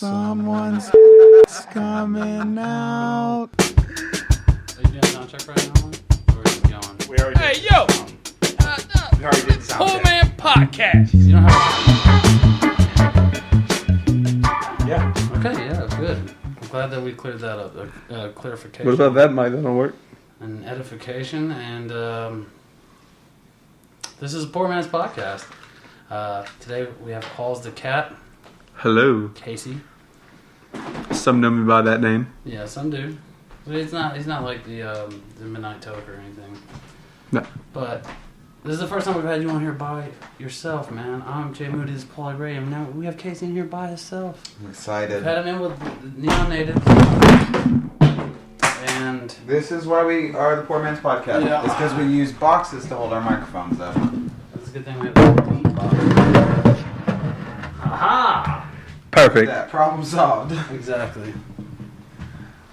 Someone's coming out. Are you doing sound check right now, man? Or are you going? We already Hey, did yo! We already did sound check. Poorman podcast. You don't have Yeah. Okay, yeah, good. I'm glad that we cleared that up. Clarification. What about that mic? That'll work. And edification. And this is a Poor Man's Podcast. Today we have Paws the cat. Hello. Casey. Some know me by that name. Yeah, some do. But he's not like the Midnight Toke or anything. No. But this is the first time we've had you on here by yourself, man. I'm Jay Moody's Paulie Ray, and now we have Casey in here by himself. I'm excited. We've had him in with Neon Natives. And This is why we are the Poor Man's Podcast. Yeah. It's because we use boxes to hold our microphones up. it's a good thing we have the deep box. Aha! Perfect. That problem solved. Exactly.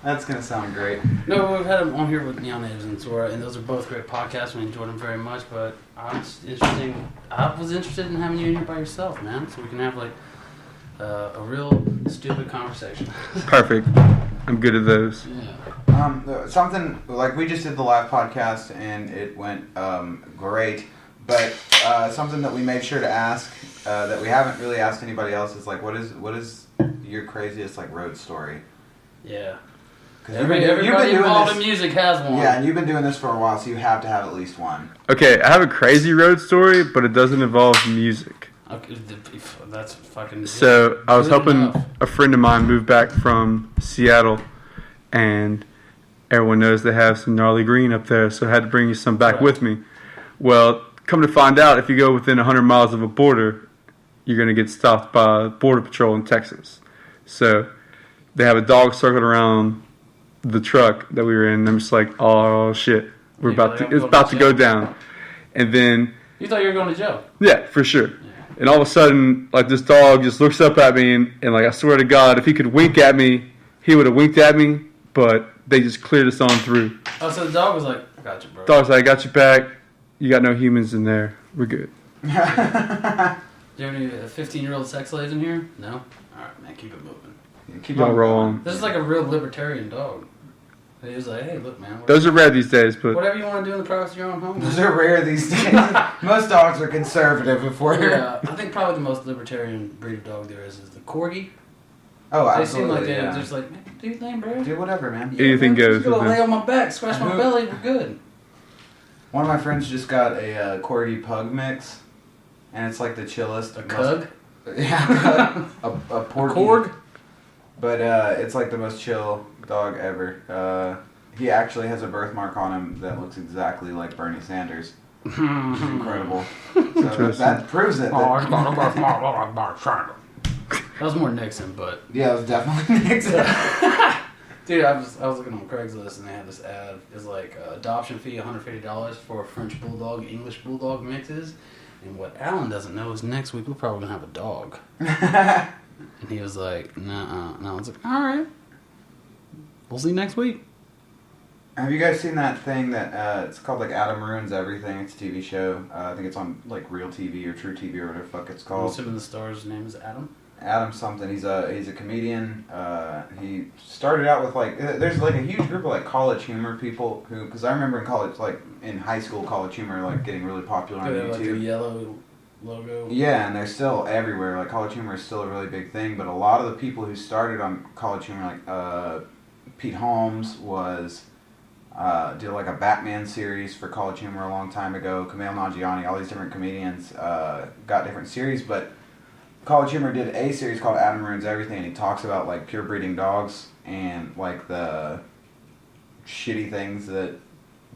That's gonna sound great. No, we've had him on here with Neon Natives and Zora, and those are both great podcasts. We enjoyed them very much, but I was interested in having you in here by yourself, man, so we can have like a real stupid conversation. Perfect. I'm good at those. Yeah. Something like we just did the live podcast and it went great, but something that we made sure to ask that we haven't really asked anybody else is like, what is your craziest like road story? Yeah. Everybody involved in music has one. Yeah, and you've been doing this for a while, so you have to have at least one. Okay, I have a crazy road story, but it doesn't involve music. Okay, that's fucking. So I was good helping enough. a friend of mine move back from Seattle, and everyone knows they have some gnarly green up there, so I had to bring some back Right. with me. Well, come to find out, if you go within 100 miles of a border, you're going to get stopped by Border Patrol in Texas. So they have a dog circled around the truck that we were in, and I'm just like, oh shit, You're like, I'm it's going about to to go jail. down. And then, You thought you were going to jail. yeah, for sure. And all of a sudden, like, this dog just looks up at me, and like, I swear to God, if he could wink at me, he would have winked at me, but they just cleared us on through. Oh, so the dog was like, I got you, bro. Dog's like, I got you back. You got no humans in there. We're good. Do you have any 15-year-old sex slaves in here? No? Alright, man, keep it moving. Keep Y'all on roll going. on. This is like a real libertarian dog. He was like, hey, look, man. Those are rare these days, but Whatever you want to do in the privacy of your own home. Those are rare these days. Most dogs are conservative before. Yeah, I think probably the most libertarian breed of dog there is the Corgi. Oh, They absolutely. seem like they're yeah. just like, man, do your thing, bro. Do whatever, man. Anything man, goes Just gonna with lay them. on my back, scratch my belly, we're good. One of my friends just got a Corgi Pug mix, and it's like the chillest. A Cug? Yeah, a porky. Korg? But it's like the most chill dog ever. He actually has a birthmark on him that looks exactly like Bernie Sanders. Which is incredible. So that proves it. Oh, That, That was more Nixon, but yeah, it was definitely Nixon. dude, I was looking on Craigslist and they had this ad. It's like adoption fee $150 for French Bulldog, English Bulldog mixes. And what Alan doesn't know is next week we're probably gonna have a dog. And he was like, nah. And I was like, all right, we'll see next week. Have you guys seen that thing that it's called like Adam Ruins Everything? It's a TV show. I think it's on like Real TV or True TV or whatever the fuck it's I'm called. assuming the star's name is Adam. Adam something. He's a comedian. He started out with like there's like a huge group of like college humor people who, because I remember in college, like in high school, college humor like getting really popular on They have like a YouTube. yellow logo. Yeah, and they're still everywhere. Like college humor is still a really big thing, but a lot of the people who started on college humor, like Pete Holmes was did like a Batman series for college humor a long time ago. Kumail Nanjiani, all these different comedians got different series, but College Humor did a series called Adam Ruins Everything, and he talks about like pure breeding dogs and like the shitty things that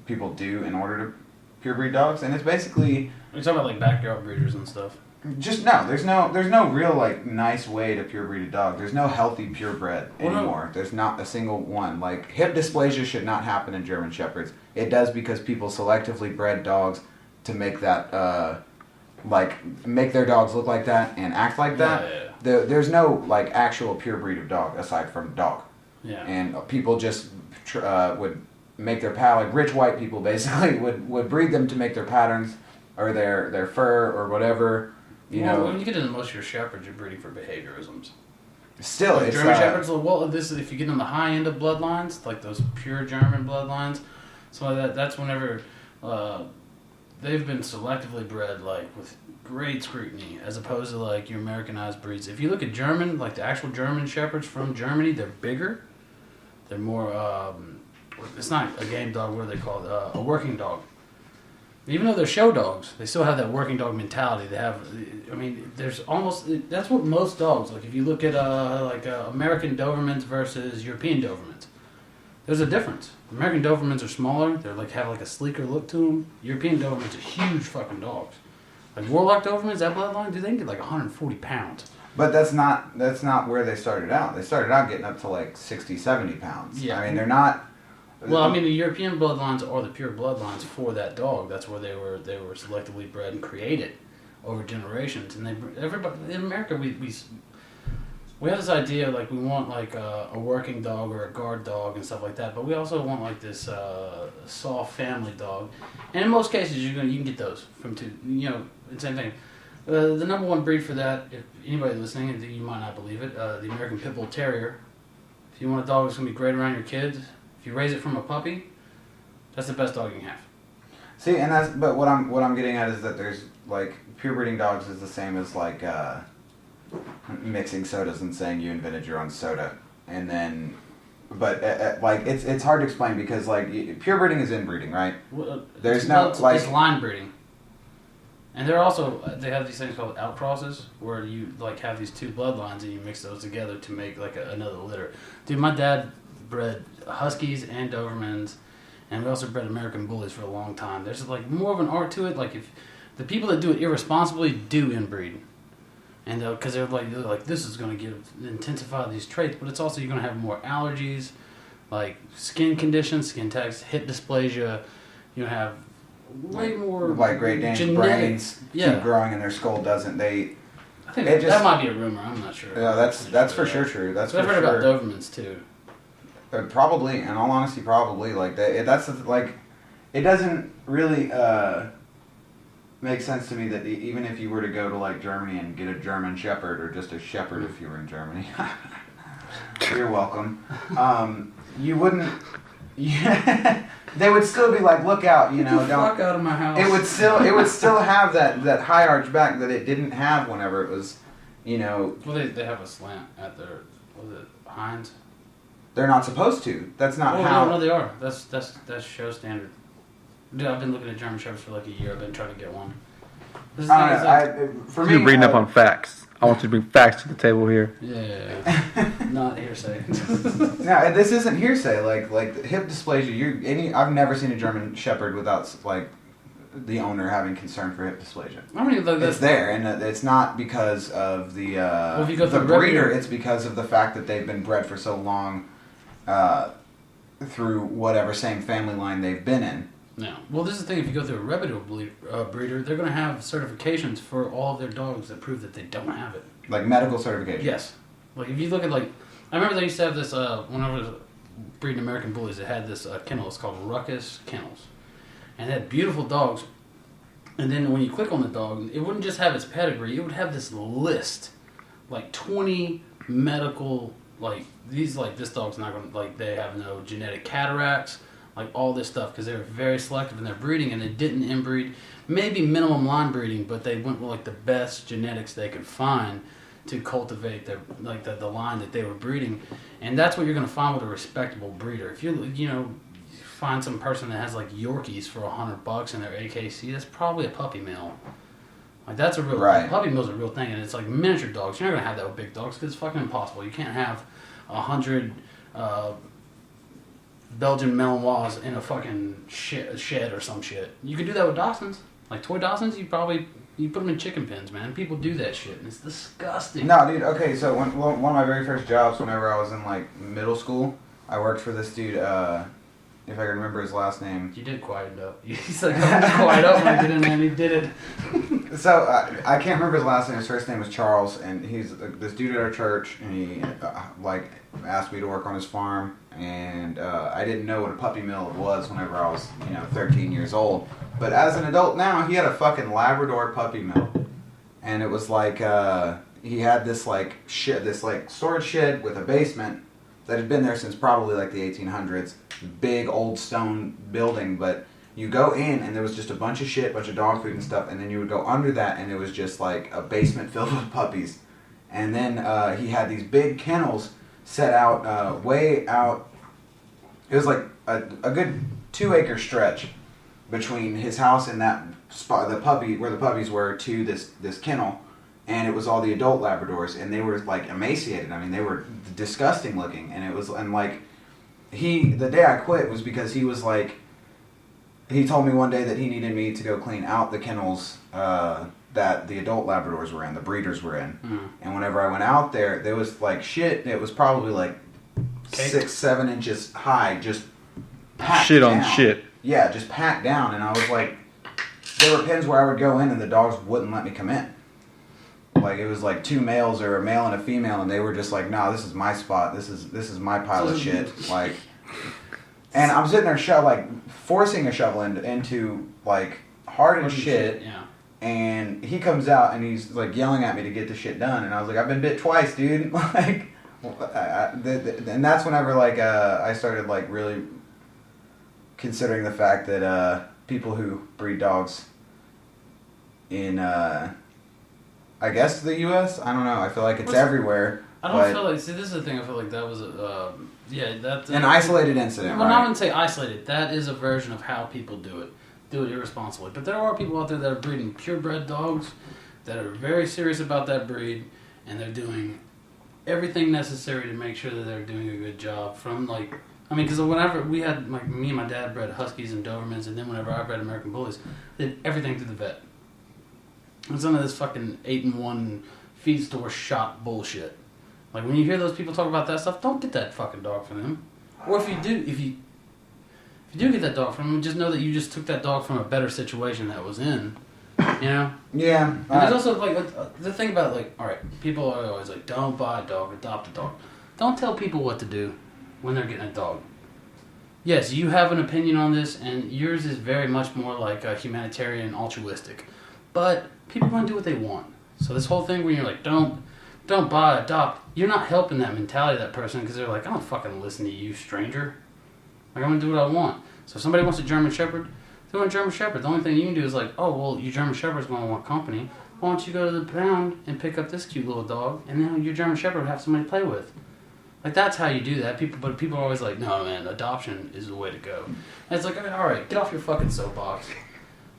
people do in order to pure breed dogs, and it's basically You're talking about like backyard breeders and stuff. just there's no real like nice way to pure breed a dog. There's no healthy purebred anymore. There's not a single one. Like hip dysplasia should not happen in German Shepherds. It does because people selectively bred dogs to make that make their dogs look like that and act like that. Yeah. There's no like actual pure breed of dog aside from dog. Yeah. And people just would make their like rich white people basically would breed them to make their patterns or their fur or whatever. You know, when you get into most of your shepherds, you're breeding for behaviorisms. Still, Like it's German Shepherds. Well, this is if you get on the high end of bloodlines, like those pure German bloodlines. So that's whenever they've been selectively bred, like with great scrutiny, as opposed to like your Americanized breeds. If you look at German, like the actual German Shepherds from Germany, they're bigger. They're more. It's not a game dog. What are they called? A working dog. Even though they're show dogs, they still have that working dog mentality. They have, I mean, there's almost, that's what most dogs, like if you look at American Dobermans versus European Dobermans, there's a difference. American Dobermans are smaller, they're like, have like a sleeker look to them. European Dobermans are huge fucking dogs. Like Warlock Dobermans, that bloodline, dude, they can get like 140 pounds. But that's not where they started out. They started out getting up to like 60, 70 pounds. Yeah. I mean, they're not... Well, I mean, the European bloodlines are the pure bloodlines for that dog. That's where they were selectively bred and created over generations. And everybody in America, we have this idea like we want like a working dog or a guard dog and stuff like that. But we also want like this soft family dog. And in most cases, you can get those from two. You know, same thing. The number one breed for that, if anybody listening, you might not believe it, the American Pit Bull Terrier. If you want a dog that's gonna be great around your kids. If you raise it from a puppy, that's the best dog you can have. See, but what I'm getting at is that there's like pure breeding dogs is the same as like mixing sodas and saying you invented your own soda, and then, but like it's hard to explain because like pure breeding is inbreeding, right? Well, There's it's line breeding, and they have these things called outcrosses where you like have these two bloodlines and you mix those together to make like another litter. Dude, my dad bred Huskies and Dobermans, and we also bred American Bullies for a long time. There's like more of an art to it. Like if the people that do it irresponsibly do inbreed, and because they're like this is going to intensify these traits, but it's also you're going to have more allergies, like skin conditions, skin text, hip dysplasia. You have way more like Great Danes' brains keep growing and their skull doesn't. I think that might be a rumor. I'm not sure. Yeah, that's for sure true. That's I've heard about Dobermans too. Probably, in all honesty, probably like that's like, it doesn't really make sense to me that even if you were to go to like Germany and get a German Shepherd or just a Shepherd if you were in Germany, you're welcome. You wouldn't. They would still be like, look out, you know, get the fuck out of my house. It would still have that high arch back that it didn't have whenever it was, you know. Well, they have a slant at their hinds. They're not supposed to. That's not how. No, they are. That's show standard. Dude, I've been looking at German Shepherds for like a year. I've been trying to get one. For me, you're reading up on facts. I want you to bring facts to the table here. Yeah. Not hearsay. No, this isn't hearsay. Like hip dysplasia. I've never seen a German Shepherd without like the owner having concern for hip dysplasia. I mean, it's there, and it's not because of the the breeder. It's because of the fact that they've been bred for so long. Through whatever same family line they've been in. Yeah. Well, this is the thing. If you go through a reputable breeder, they're going to have certifications for all of their dogs that prove that they don't have it. Like medical certification? Yes. Like, if you look at, I remember they used to have this, when I was breeding American Bullies, it had this kennel. It's called Ruckus Kennels. And it had beautiful dogs. And then when you click on the dog, it wouldn't just have its pedigree. It would have this list. Like 20 medical... this dog's not going to, they have no genetic cataracts, all this stuff, because they were very selective in their breeding, and they didn't inbreed, maybe minimum line breeding, but they went with, the best genetics they could find to cultivate their, the line that they were breeding, and that's what you're going to find with a respectable breeder. If you find some person that has, Yorkies for $100 in their AKC, that's probably a puppy mill. That's a real puppy mill's a real thing, and it's miniature dogs. You're not gonna have that with big dogs because it's fucking impossible. You can't have 100 Belgian Malinois in a fucking shed or some shit. You could do that with Dachshunds, toy Dachshunds. You put them in chicken pens, man. People do that shit, and it's disgusting. No, dude. Okay, so one of my very first jobs, whenever I was in middle school, I worked for this dude. If I can remember his last name. You did quiet up. He's I was quiet up when I get in there, and he did it. So, I can't remember his last name. His first name was Charles, and he's this dude at our church, and he, asked me to work on his farm, and I didn't know what a puppy mill was whenever I was, 13 years old. But as an adult now, he had a fucking Labrador puppy mill. And it was he had this like storage shed with a basement that had been there since probably like the 1800s. Big old stone building, but you go in and there was just a bunch of shit, bunch of dog food and stuff, and then you would go under that and it was just like a basement filled with puppies. And then he had these big kennels set out way out. It was like a good 2-acre stretch between his house and that spot, where the puppies were, to this kennel, and it was all the adult Labradors, and they were like emaciated. I mean, they were disgusting looking, the day I quit was because he was like, he told me one day that he needed me to go clean out the kennels that the adult Labradors were in, the breeders were in, and whenever I went out there was like shit. It was probably like 6-7 inches high, just packed shit down. On shit. Yeah, just packed down, and I was like, there were pens where I would go in and the dogs wouldn't let me come in. Like it was like 2 males or a male and a female, and they were just like, "No, this is my spot. This is my pile of shit." Like, and I'm sitting there forcing a shovel into like hardened shit. Yeah. And he comes out and he's like yelling at me to get the shit done, and I was like, "I've been bit twice, dude." Like, and that's whenever like I started like really considering the fact that people who breed dogs in I guess the U.S. I don't know. I feel like it's everywhere. I don't feel like. See, this is the thing. I feel like that was that's an isolated incident. Well, right? I wouldn't say isolated. That is a version of how people do it irresponsibly. But there are people out there that are breeding purebred dogs that are very serious about that breed, and they're doing everything necessary to make sure that they're doing a good job. From like, I mean, because whenever we had like me and my dad bred Huskies and Dobermans, and then whenever I bred American Bullies, they did everything through the vet. It's none of this fucking 8-in-1 feed store shop bullshit. Like when you hear those people talk about that stuff, don't get that fucking dog from them. Or if you do get that dog from them, just know that you just took that dog from a better situation that was in. You know? Yeah. And there's also like the thing about like, all right, people are always like, don't buy a dog, adopt a dog. Don't tell people what to do when they're getting a dog. Yes, you have an opinion on this, and yours is very much more like a humanitarian, altruistic. But people want to do what they want. So this whole thing where you're like, don't buy, adopt, you're not helping that mentality of that person, because they're like, I don't fucking listen to you, stranger. Like, I'm going to do what I want. So if somebody wants a German Shepherd, they want a German Shepherd. The only thing you can do is like, oh, well, your German Shepherd's going to want company. Why don't you go to the pound and pick up this cute little dog, and now your German Shepherd will have somebody to play with. Like, that's how you do that. But people are always like, no, man, adoption is the way to go. And it's like, all right, get off your fucking soapbox.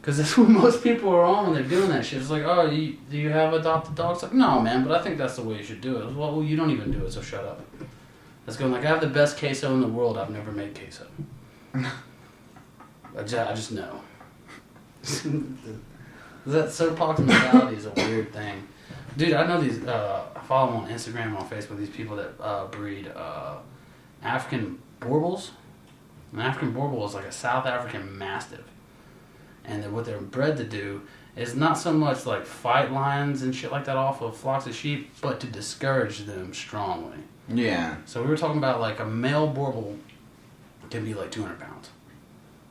Because that's what most people are on when they're doing that shit. It's like, oh, do you have adopted dogs? Like, no, man, but I think that's the way you should do it. Well, you don't even do it, so shut up. That's going like, I have the best queso in the world. I've never made queso. I just know. That soapbox mentality is a weird thing. Dude, I know these, I follow them on Instagram and on Facebook, these people that breed African Borbals. An African Borbal is like a South African Mastiff. And what they're bred to do is not so much like fight lions and shit like that off of flocks of sheep, but to discourage them strongly. Yeah. So we were talking about like a male Borbal can be like 200 pounds.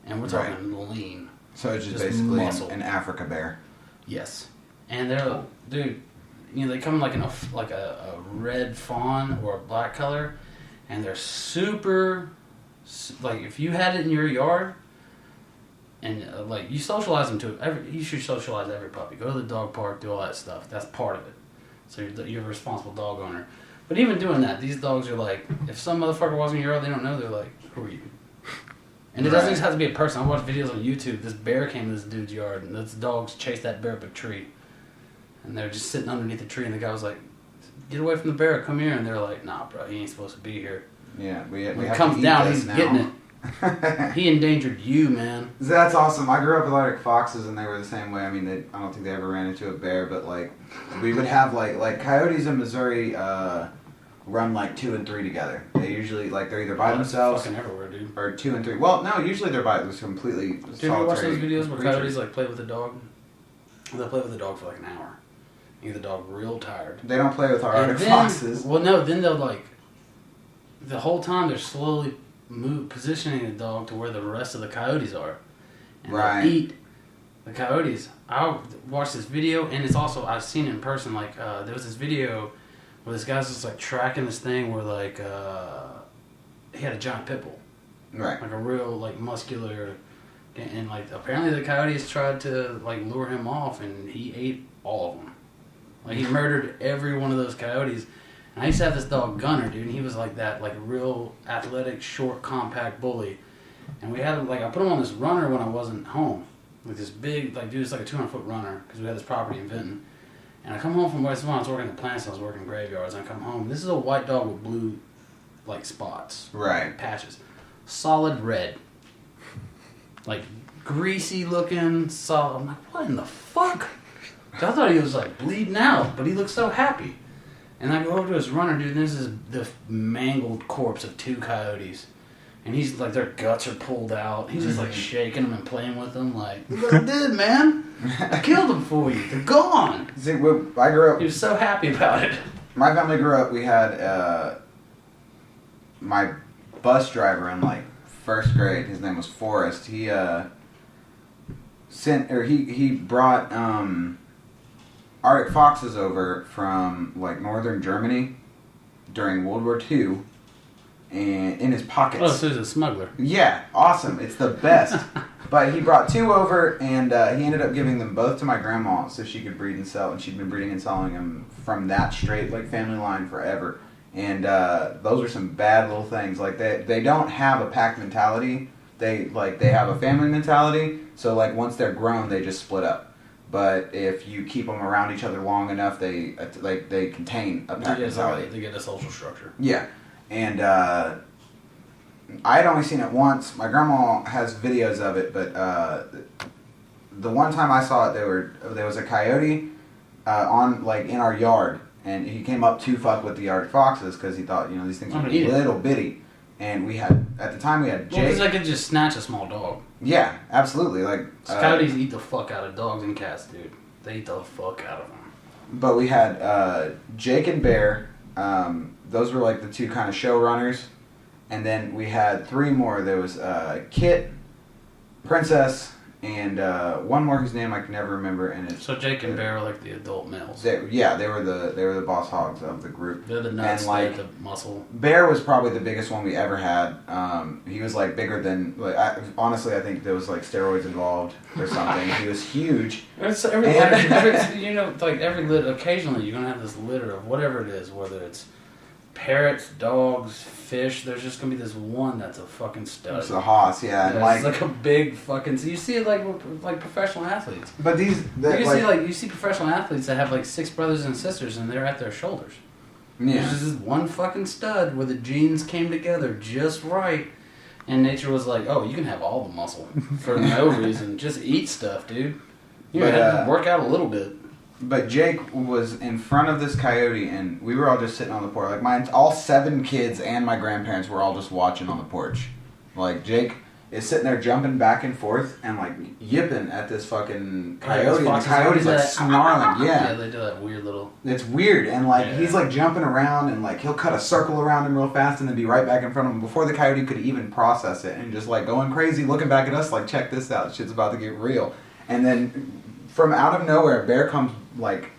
And we're talking lean. So it's just basically muscle. an Africa bear. Yes. And they're, dude, you know, they come like in a red fawn or a black color, and they're super, like if you had it in your yard, and like you socialize them to it, you should socialize every puppy. Go to the dog park, do all that stuff. That's part of it. So you're a responsible dog owner. But even doing that, these dogs are like, if some motherfucker walks in your yard they don't know, they're like, who are you? And it doesn't just have to be a person. I watched videos on YouTube. This bear came to this dude's yard, and this dogs chased that bear up a tree. And they're just sitting underneath the tree, and the guy was like, get away from the bear, come here. And they're like, nah, bro, he ain't supposed to be here. Yeah, we when have he comes to eat down, this he's now. getting it. He endangered you, man. That's awesome. I grew up with like foxes, and they were the same way. I mean, I don't think they ever ran into a bear, but like we would have like coyotes in Missouri run like 2 and 3 together. They usually like they're either by themselves fucking everywhere, dude. or 2 and 3. Well, no, usually they're by completely. Did you ever watch those videos where creatures. coyotes like play with the dog? They'll play with the dog for like an hour. You get the dog real tired. They don't play with our And Arctic then- foxes. Well, no, then they'll like, the whole time they're slowly positioning the dog to where the rest of the coyotes are. And Right. they'll eat The coyotes. I watched this video, and it's also I've seen it in person. Like there was this video where this guy's just like tracking this thing where like he had a giant pit bull, Right. like a real like muscular, and like apparently the coyotes tried to like lure him off, and he ate all of them. Like he murdered every one of those coyotes. And I used to have this dog Gunner, dude, and he was like that, like real athletic, short, compact bully. And we had like I put him on this runner when I wasn't home. Like this big, like dude, it's like a 200-foot runner because we had this property in Vinton. And I come home from West Lawn, I was working at the plants, I was working graveyards, and I come home. This is a white dog with blue, like spots, Right. patches, solid red, like greasy looking, solid. I'm like, what in the fuck? I thought he was like bleeding out, but he looked so happy. And I go over to his runner, dude, and this is the mangled corpse of 2 coyotes. And he's like, their guts are pulled out. He's just like shaking them and playing with them, like, look what I did, man. I killed them for you. They're gone. See, I grew up. He was so happy about it. My family grew up. We had my bus driver in like 1st grade. His name was Forrest. He he brought Arctic foxes over from like northern Germany during World War II. And in his pockets. Oh, so he's a smuggler. Yeah, awesome. It's the best. But he brought 2 over, and he ended up giving them both to my grandma so she could breed and sell. And she'd been breeding and selling them from that straight like family line forever. And those are some bad little things. Like they don't have a pack mentality. They have a family mentality. So like once they're grown, they just split up. But if you keep them around each other long enough, they contain a pack mentality. They get a social structure. Yeah. And I had only seen it once. My grandma has videos of it, but the one time I saw it, there was a coyote on like in our yard, and he came up to fuck with the Arctic foxes because he thought these things were little bitty. And we had at the time Jake. Well, because I could just snatch a small dog. Yeah, absolutely. Like coyotes eat the fuck out of dogs and cats, dude. They eat the fuck out of them. But we had Jake and Bear. Those were like the 2 kind of showrunners. And then we had 3 more. There was Kit, Princess, and one more whose name I can never remember. And it's so Jake and Bear are like the adult males. They were the boss hogs of the group. They're the nuts, and like the muscle. Bear was probably the biggest one we ever had. He was like bigger than honestly I think there was like steroids involved or something. He was huge. It's occasionally you're gonna have this litter of whatever it is, whether it's parrots, dogs, fish. There's just gonna be this one that's a fucking stud. It's a hoss, yeah. And it's like a big fucking. So you see it like professional athletes. But you see professional athletes that have like 6 brothers and sisters, and they're at their shoulders. Yeah. There's just this one fucking stud where the genes came together just right, and nature was like, "Oh, you can have all the muscle for no reason. Just eat stuff, dude. You have to work out a little bit." But Jake was in front of this coyote, and we were all just sitting on the porch. Like all 7 kids and my grandparents were all just watching on the porch. Like Jake is sitting there jumping back and forth and like yipping at this fucking coyote. And the coyote's like snarling. Yeah, they do that weird little. It's weird, and like he's like jumping around, and like he'll cut a circle around him real fast, and then be right back in front of him before the coyote could even process it, and just like going crazy, looking back at us like, check this out, shit's about to get real. And then from out of nowhere, Bear comes like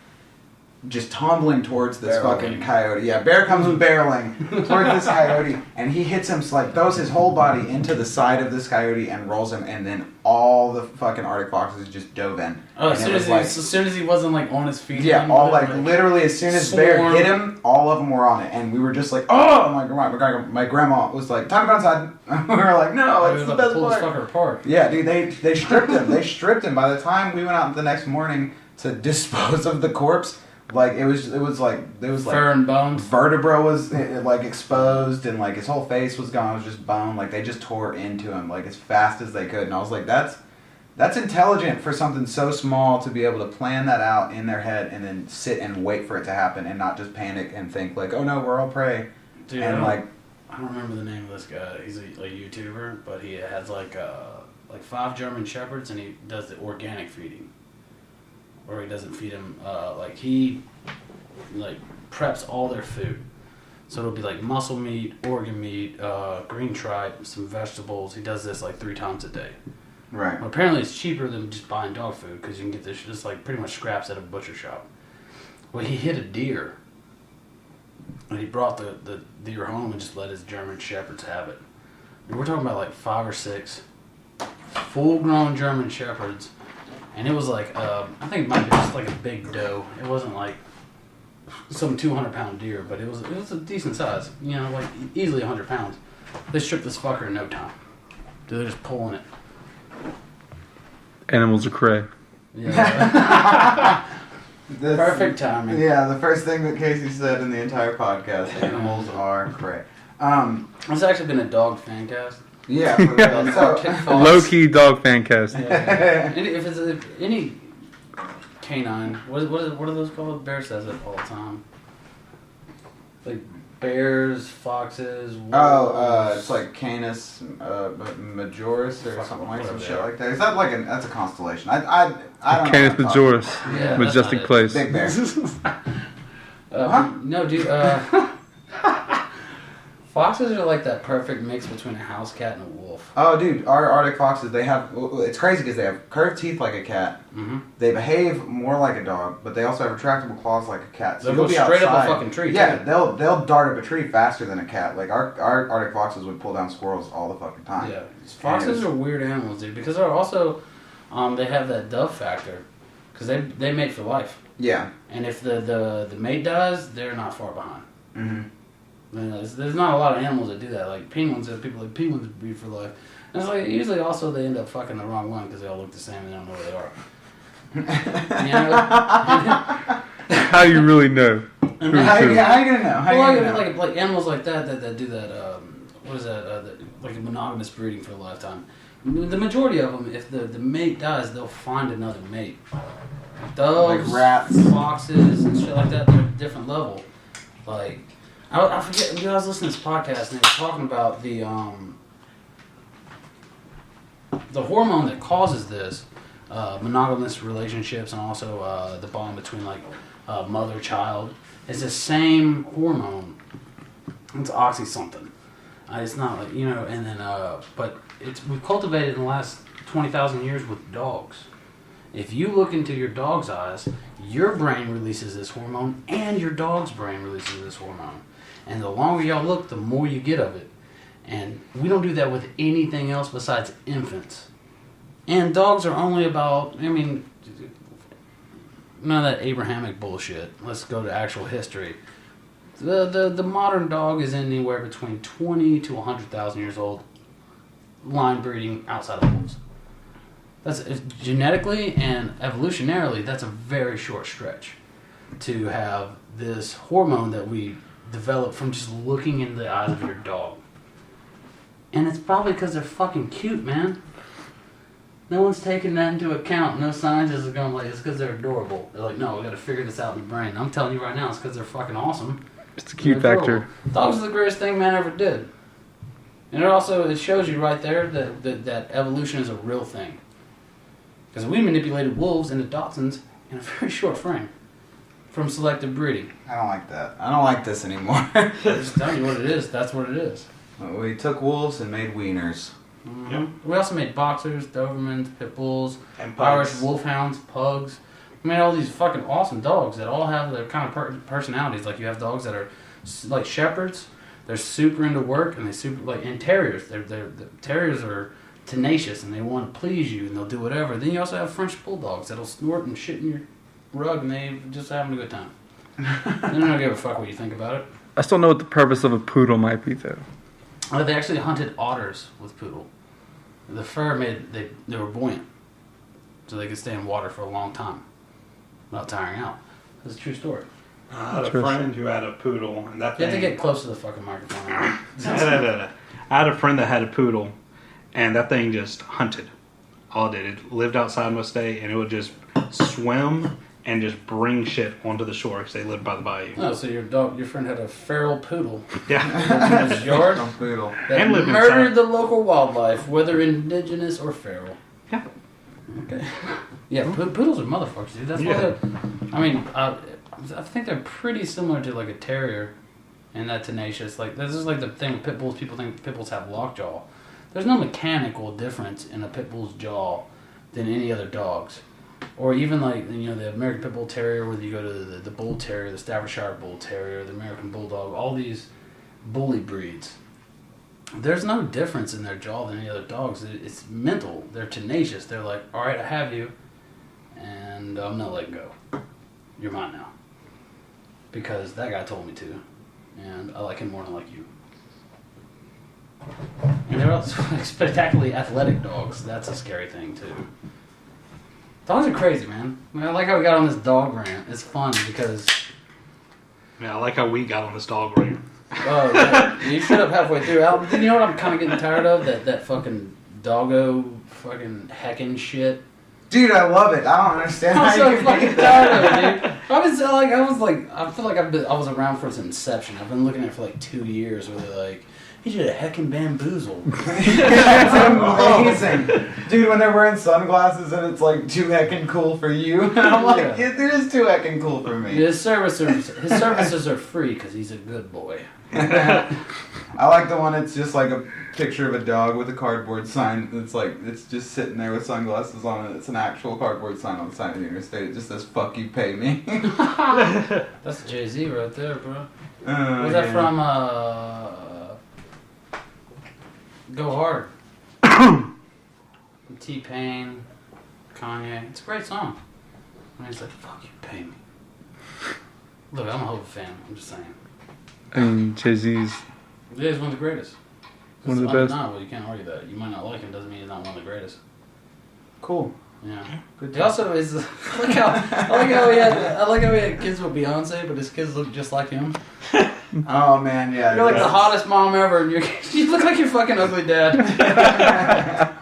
just tumbling towards this fucking coyote. Yeah, Bear comes barreling towards this coyote, and he hits him, like throws his whole body into the side of this coyote and rolls him, and then all the fucking Arctic foxes just dove in. Oh, as soon as he wasn't like on his feet. Yeah, all literally as soon as Bear hit him, all of them were on it, and we were just like, oh my grandma was like, time to go inside. We were like, no, it's the best pull this fucker apart. Yeah, dude, they stripped him. They stripped him. By the time we went out the next morning to dispose of the corpse, like it was like fur and bones. Vertebra was like exposed, and like his whole face was gone. It was just bone. Like they just tore into him like as fast as they could, and I was like, that's intelligent for something so small to be able to plan that out in their head and then sit and wait for it to happen and not just panic and think like, oh no, we're all prey. Dude, and I don't remember the name of this guy. He's a YouTuber, but he has like 5 German Shepherds, and he does the organic feeding. Or he doesn't feed them, he preps all their food. So it'll be like muscle meat, organ meat, green tripe, some vegetables. He does this like 3 times a day. Right. Well, apparently it's cheaper than just buying dog food because you can get this just like pretty much scraps at a butcher shop. Well, he hit a deer. And he brought the deer home and just let his German Shepherds have it. And we're talking about like 5 or 6 full-grown German Shepherds. And it was like, I think it might be just like a big doe. It wasn't like some 200-pound deer, but it was a decent size. You know, like easily 100 pounds. They stripped this fucker in no time. Dude, they're just pulling it. Animals are cray. Yeah. Perfect timing. Yeah, the first thing that Casey said in the entire podcast, animals are cray. It's actually been a dog fan cast. Yeah, for real. So, Low-key dog fan cast. Yeah. If any canine, what are those called? Bear says it all the time. Like bears, foxes. Wolves. It's like Canis Majoris or something like some whatever shit they are. like that. Is that like that's a constellation? I don't Canis know. Majoris. Yeah, Majestic that's place. Big bear. No, dude. Foxes are like that perfect mix between a house cat and a wolf. Oh, dude, our Arctic foxes, it's crazy because they have curved teeth like a cat. Mm-hmm. They behave more like a dog, but they also have retractable claws like a cat. So They'll you'll go be straight up a outside. fucking tree, Yeah, too. they'll dart up a tree faster than a cat. Like our Arctic foxes would pull down squirrels all the fucking time. Yeah, foxes are weird animals, dude, because they're also, they have that dove factor, because they mate for life. Yeah. And if the mate dies, they're not far behind. Mm-hmm. There's not a lot of animals that do that. Like penguins, people like penguins breed for life. And it's like usually also they end up fucking the wrong one because they all look the same and they don't know where they are. You know? How do you really know? How you gonna know? Like animals like that do that. What is that? Like a monogamous breeding for a lifetime. The majority of them, if the mate dies, they'll find another mate. Doves, Like rats. foxes, and shit like that. They're a different level. Like. I forget. I was listening to this podcast and they were talking about the hormone that causes this monogamous relationships and also the bond between like mother-child is the same hormone. It's Oxycontin. It's not like and then but we've cultivated in the last 20,000 years with dogs. If you look into your dog's eyes, your brain releases this hormone and your dog's brain releases this hormone. And the longer y'all look, the more you get of it. And we don't do that with anything else besides infants. And dogs are only about, none of that Abrahamic bullshit. Let's go to actual history. The modern dog is anywhere between 20 to 100,000 years old, line breeding outside of wolves. That's genetically and evolutionarily, that's a very short stretch to have this hormone that we develop from just looking in the eyes of your dog. And it's probably because they're fucking cute, man. No one's taking that into account. No scientist is going like, it's because they're adorable. They're like, no, we got to figure this out in the brain. I'm telling you right now, it's because they're fucking awesome. It's the cute factor. Dogs are the greatest thing man ever did. And it shows you right there that evolution is a real thing. Because we manipulated wolves into Dachshunds in a very short frame. From selective breeding. I don't like that. I don't like this anymore. I'm just telling you what it is. That's what it is. We took wolves and made wieners. Mm-hmm. Yep. We also made boxers, Dobermans, pit bulls, And Irish pugs. wolfhounds, pugs. We made all these fucking awesome dogs that all have their kind of personalities. Like you have dogs that are like shepherds. They're super into work and and terriers. The terriers are tenacious and they want to please you and they'll do whatever. Then you also have French bulldogs that'll snort and shit in your rug and they just having a good time. They don't give a fuck what you think about it. I still know what the purpose of a poodle might be, though. They actually hunted otters with poodle. The fur they were buoyant, so they could stay in water for a long time without tiring out. That's a true story. I had a friend who had a poodle, and that You have to thing. get close to the fucking microphone. I had a friend that had a poodle, and that thing just hunted. All it did, it lived outside most day, and it would just swim and just bring shit onto the shore because they lived by the bayou. Oh, so your friend had a feral poodle Yeah. in his yard Some poodle. that And lived murdered inside. the local wildlife, whether indigenous or feral. Yeah. Okay. Yeah, poodles are motherfuckers, dude. That's why Yeah. I think they're pretty similar to like a terrier, and that tenacious. Like this is like the thing with pit bulls. People think pit bulls have lockjaw. There's no mechanical difference in a pit bull's jaw than any other dog's. Or even like, you know, the American Pit Bull Terrier, whether you go to the Bull Terrier, the Staffordshire Bull Terrier, the American Bulldog, all these bully breeds. There's no difference in their jaw than any other dogs. It's mental. They're tenacious. They're like, all right, I have you, and I'm not letting go. You're mine now. Because that guy told me to, and I like him more than I like you. And they're also spectacularly athletic dogs. That's a scary thing, too. Dogs are crazy, man. I mean, I like how we got on this dog rant. It's fun because... Yeah, I like how we got on this dog rant. Oh, yeah. You shut up halfway through. Al, you know what I'm kind of getting tired of? That fucking doggo fucking heckin' shit. Dude, I love it. I don't understand I'm how so you can fucking hate that. tired of it, dude. I feel like I was around for its inception. I've been looking at it for like 2 years where they're like, he did a heckin' bamboozle. That's amazing. Dude, when they're wearing sunglasses and it's like too heckin' cool for you. And I'm like, Yeah. it is too heckin' cool for me. His services are free because he's a good boy. I like the one that's just like a picture of a dog with a cardboard sign. It's like, it's just sitting there with sunglasses on it. It's an actual cardboard sign on the side of the interstate. It just says, fuck you, pay me. That's Jay-Z right there, bro. Oh, Was that yeah. from, Go Hard? T-Pain, Kanye. It's a great song. And he's like, fuck you, pay me. Look, I'm a Hova fan. I'm just saying. I mean, Jay-Z's It is one of the greatest. one of the It's best. undeniable. You can't argue that. You might not like him, doesn't mean he's not one of the greatest. Cool. Yeah. Good He also is. I like how he had kids with Beyonce, but his kids look just like him. Oh, man, yeah. You're like the that's- hottest mom ever, and you look like your fucking ugly dad.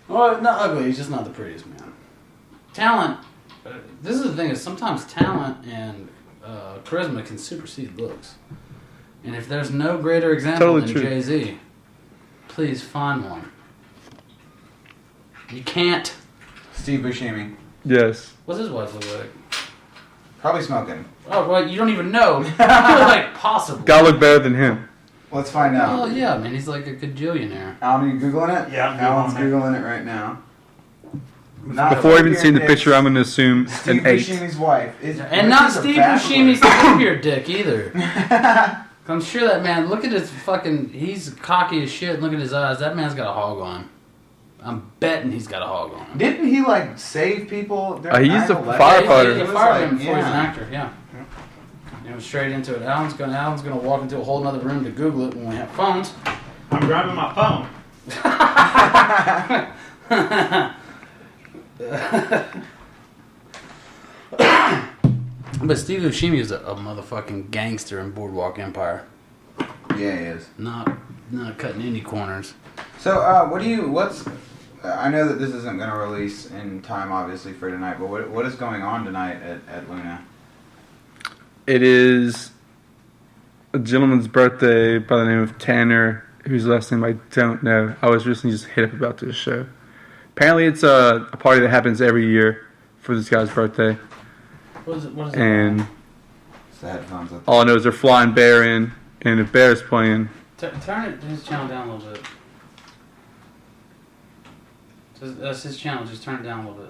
Well, not ugly. He's just not the prettiest man. Talent. This is the thing: is sometimes talent and charisma can supersede looks. And if there's no greater example Totally than true. Jay-Z, please find one. You can't. Steve Buscemi. Yes. What's his wife look like? Probably smoking. Oh, well, you don't even know. You're like, possible. Gotta look better than him. Let's find out. Well, yeah, man, he's like a gajillionaire. Alan, are you Googling it? Yeah, I'm Alan's Googling it. Googling it right now. Not Before even Olivia seeing the Hicks, picture, I'm gonna assume Steve an 8. Buscemi's wife. And not Richard's a Steve bachelor. Buscemi's Savior dick either. I'm sure that man, look at his fucking, he's cocky as shit, and look at his eyes. That man's got a hog on. I'm betting he's got a hog on him. Didn't he like save people? during He's a 9/11? firefighter. He It was fired like- him before he's an yeah. actor, yeah. He went straight into it. Alan's gonna walk into a whole nother room to Google it when we have phones. I'm grabbing my phone. But Steve Buscemi is a motherfucking gangster in Boardwalk Empire. Yeah, he is. Not cutting any corners. So, what's? I know that this isn't going to release in time, obviously, for tonight. But what is going on tonight at Luna? It is a gentleman's birthday by the name of Tanner, whose last name I don't know. I was recently just hit up about this show. Apparently, it's a party that happens every year for this guy's birthday. What is it? And It's the headphones. all I know is they're flying Bear in, and if Bear's playing, Turn it, his channel down a little bit. That's his channel, just turn it down a little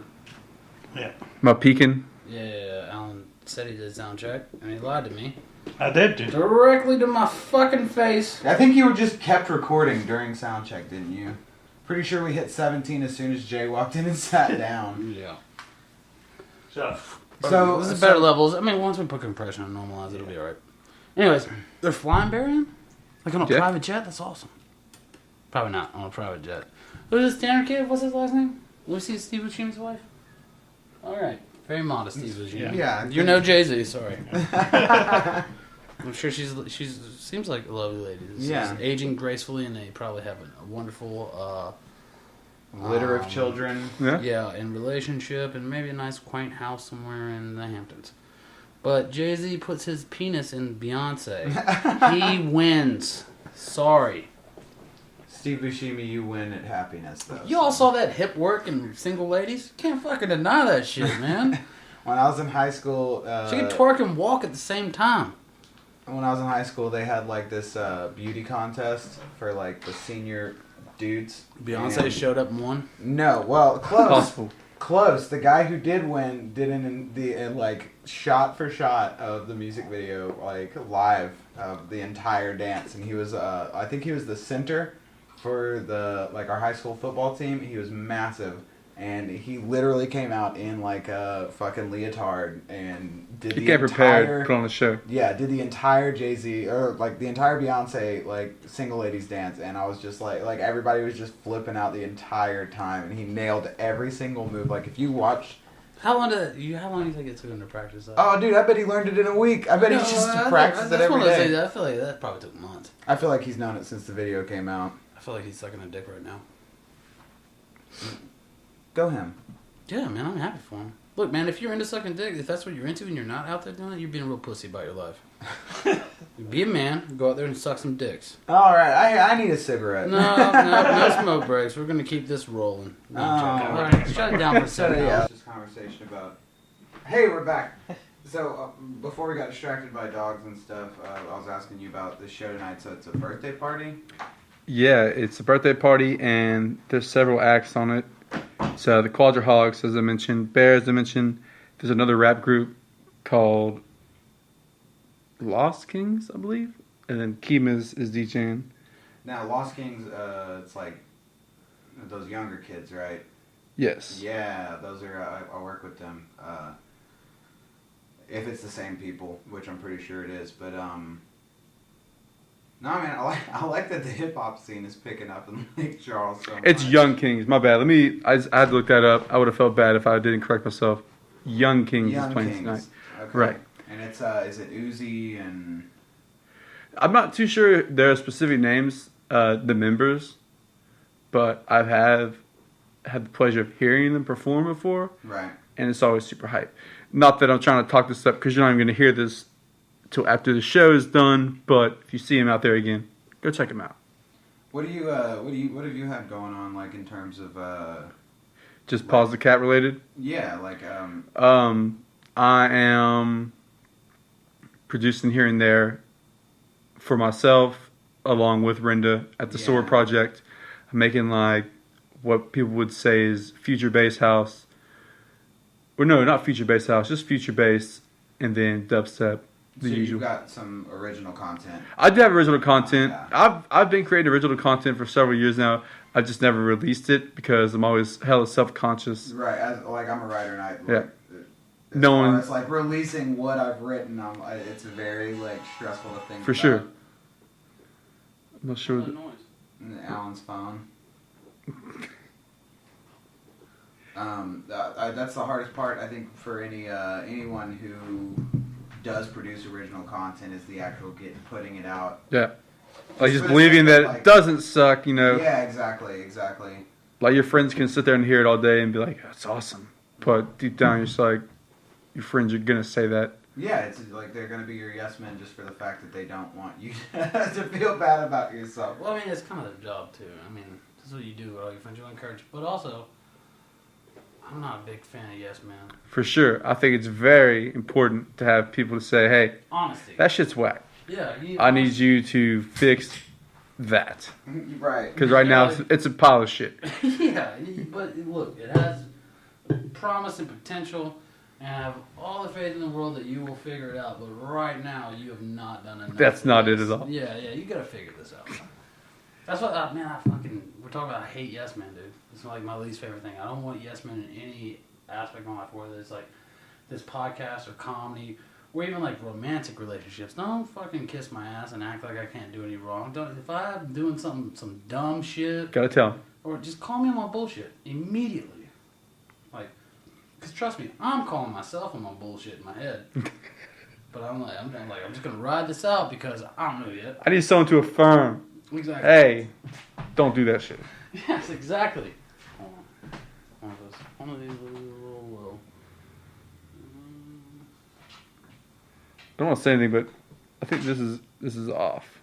bit. am I peeking? Yeah, Alan said he did sound check, and he lied to me. I did, dude. Directly to my fucking face. I think you were just kept recording during sound check, didn't you? Pretty sure we hit 17 as soon as Jay walked in and sat down. Yeah. Shut up. So This is better levels. I mean, once we put compression and normalize, it'll be alright. Anyways, they're flying Bear in? Like on a Yeah. private jet? That's awesome. Probably not on a private jet. Who's this Tanner kid? What's his last name? Let me see Steve Buscemi's wife. Alright. Very modest, Steve Buscemi. Yeah. You know Jay-Z, sorry. I'm sure she's seems like a lovely lady. She's Yeah. aging gracefully, and they probably have a wonderful Litter of children. Yeah. yeah, in relationship, and maybe a nice quaint house somewhere in the Hamptons. But Jay-Z puts his penis in Beyonce. He wins. Sorry. Steve Buscemi, you win at happiness, though. You all saw that hip work in Single Ladies? Can't fucking deny that shit, man. When I was in high school, She can twerk and walk at the same time. when I was in high school, they had like this beauty contest for like the senior dudes. Beyonce And- showed up and won. No, well, close. Possible. Close. The guy who did win did like shot for shot of the music video, like live of the entire dance, and he was I think he was the center for the our high school football team. He was massive, and he literally came out in like a fucking leotard and did You the get prepared, entire put on the show. did the entire Jay-Z or like the entire Beyonce like single ladies dance, and I was just like everybody was just flipping out the entire time, and he nailed every single move. Like if you watch, How long do you think it took him to practice that? oh dude, I bet he learned it in a week. I bet he just practiced it every day. I feel like that probably took months. I feel like he's known it since the video came out. I feel like he's sucking a dick right now. Go him. Yeah, man, I'm happy for him. Look, man, if you're into sucking dick, if that's what you're into and you're not out there doing it, you're being a real pussy about your life. Be a man, go out there and suck some dicks. All right, I need a cigarette. No smoke breaks. We're gonna keep this rolling. No, I'm joking. Oh. All right, shut it down for a second. Yeah. This conversation about. Hey, we're back. So before we got distracted by dogs and stuff, I was asking you about the show tonight. So it's a birthday party. Yeah, it's a birthday party, and there's several acts on it. So the Quadrahogs, as I mentioned, Bear, as I mentioned. There's another rap group called Lost Kings, I believe, and then Keem is DJing. Now, Lost Kings, it's like those younger kids, right? Yes. Yeah, those are. I work with them. If it's the same people, which I'm pretty sure it is, but no, man, I like that the hip hop scene is picking up in Lake Charles. So It's much. Young Kings. My bad. I had to look that up. I would have felt bad if I didn't correct myself. Young Kings Young is playing Kings. tonight. Okay. Right. And it's is it Uzi and I'm not too sure there are specific names, the members, but I've had the pleasure of hearing them perform before, right? and it's always super hype. Not that I'm trying to talk this up because you're not even going to hear this till after the show is done. But if you see him out there again, go check him out. What have you had going on like in terms of Just Paws the Cat related. yeah, like I am producing here and there for myself, along with Renda at the Sword Yeah. Project. I'm making like what people would say is future bass house. Or no, not future bass house, just future bass, and then dubstep, the so usual. you've got some original content. I do have original content. Yeah. I've been creating original content for several years now. I just never released it because I'm always hella self-conscious. Right, like I'm a writer and I Yeah. as No far one- as like releasing what I've written, it's very like stressful to think For about. sure. I'm not sure. What noise? And Alan's phone. That's the hardest part, I think, for anyone who does produce original content is the actual putting it out. Yeah. Like Just just for the believing sake that of, it like- doesn't suck, you know. Yeah, exactly. Like your friends can sit there and hear it all day and be like, "That's awesome," but deep down you're just like, your friends are gonna say that. Yeah, it's like they're gonna be your yes men just for the fact that they don't want you to feel bad about yourself. Well, I mean, it's kind of their job too. I mean, this is what you do with all your friends. You encourage, but also, I'm not a big fan of yes man. For sure, I think it's very important to have people to say, "Hey, Honesty. that shit's whack. Yeah. I need you to fix that." Right. Because right now it's a pile of shit. Yeah, but look, it has promise and potential, and I have all the faith in the world that you will figure it out. But right now, you have not done enough. That's of not this. it at all. Yeah, you gotta figure this out. That's what, man. We're talking about. I hate yes men, dude. It's like my least favorite thing. I don't want yes men in any aspect of my life, whether it's like this podcast or comedy. Or even like romantic relationships. Don't fucking kiss my ass and act like I can't do any wrong. If I'm doing some dumb shit, Gotta tell 'em. or just call me on my bullshit immediately. Like, cause trust me, I'm calling myself on my bullshit in my head. But I'm just gonna ride this out because I don't know yet. I need someone to affirm, Exactly. "Hey, don't do that shit." Yes, exactly. Hold on. One of these little. I don't want to say anything, but I think this is off.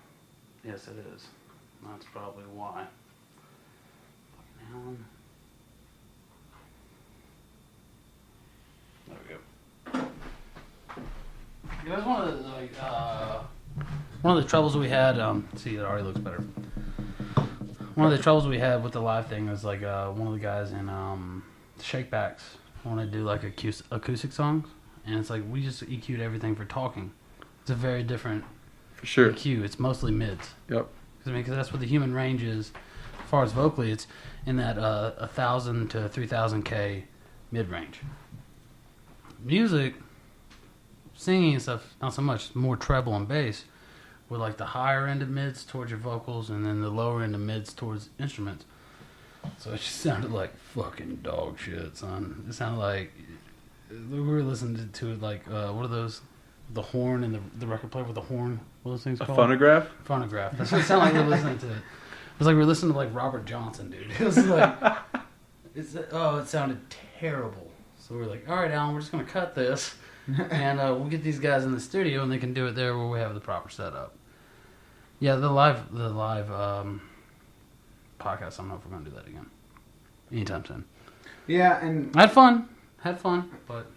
Yes, it is. That's probably why. Fucking Alan. There we go. Yeah, that's one of the troubles we had. See, it already looks better. One of the troubles we had with the live thing was like one of the guys in Shakebacks wanted to do like acoustic songs, and it's like we just EQ'd everything for talking. It's a very different For sure. EQ. It's mostly mids. Yep. Because that's what the human range is. As far as vocally, it's in that 1,000 to 3,000 mid range. Music, singing and stuff, not so much. More treble and bass, with like the higher end of mids towards your vocals, and then the lower end of mids towards instruments. So it just sounded like fucking dog shit, son. It sounded like we were listening to it like what are those? The horn and the record player with the horn. What are those things A called? phonograph? Phonograph. That's what it sounded like we were listening to. It was like we were listening to like Robert Johnson, dude. It was like, it sounded terrible. So we were like, all right, Alan, we're just gonna cut this, and we'll get these guys in the studio, and they can do it there where we have the proper setup. Yeah, the live podcast. I don't know if we're gonna do that again anytime soon. Yeah, and Had fun, but.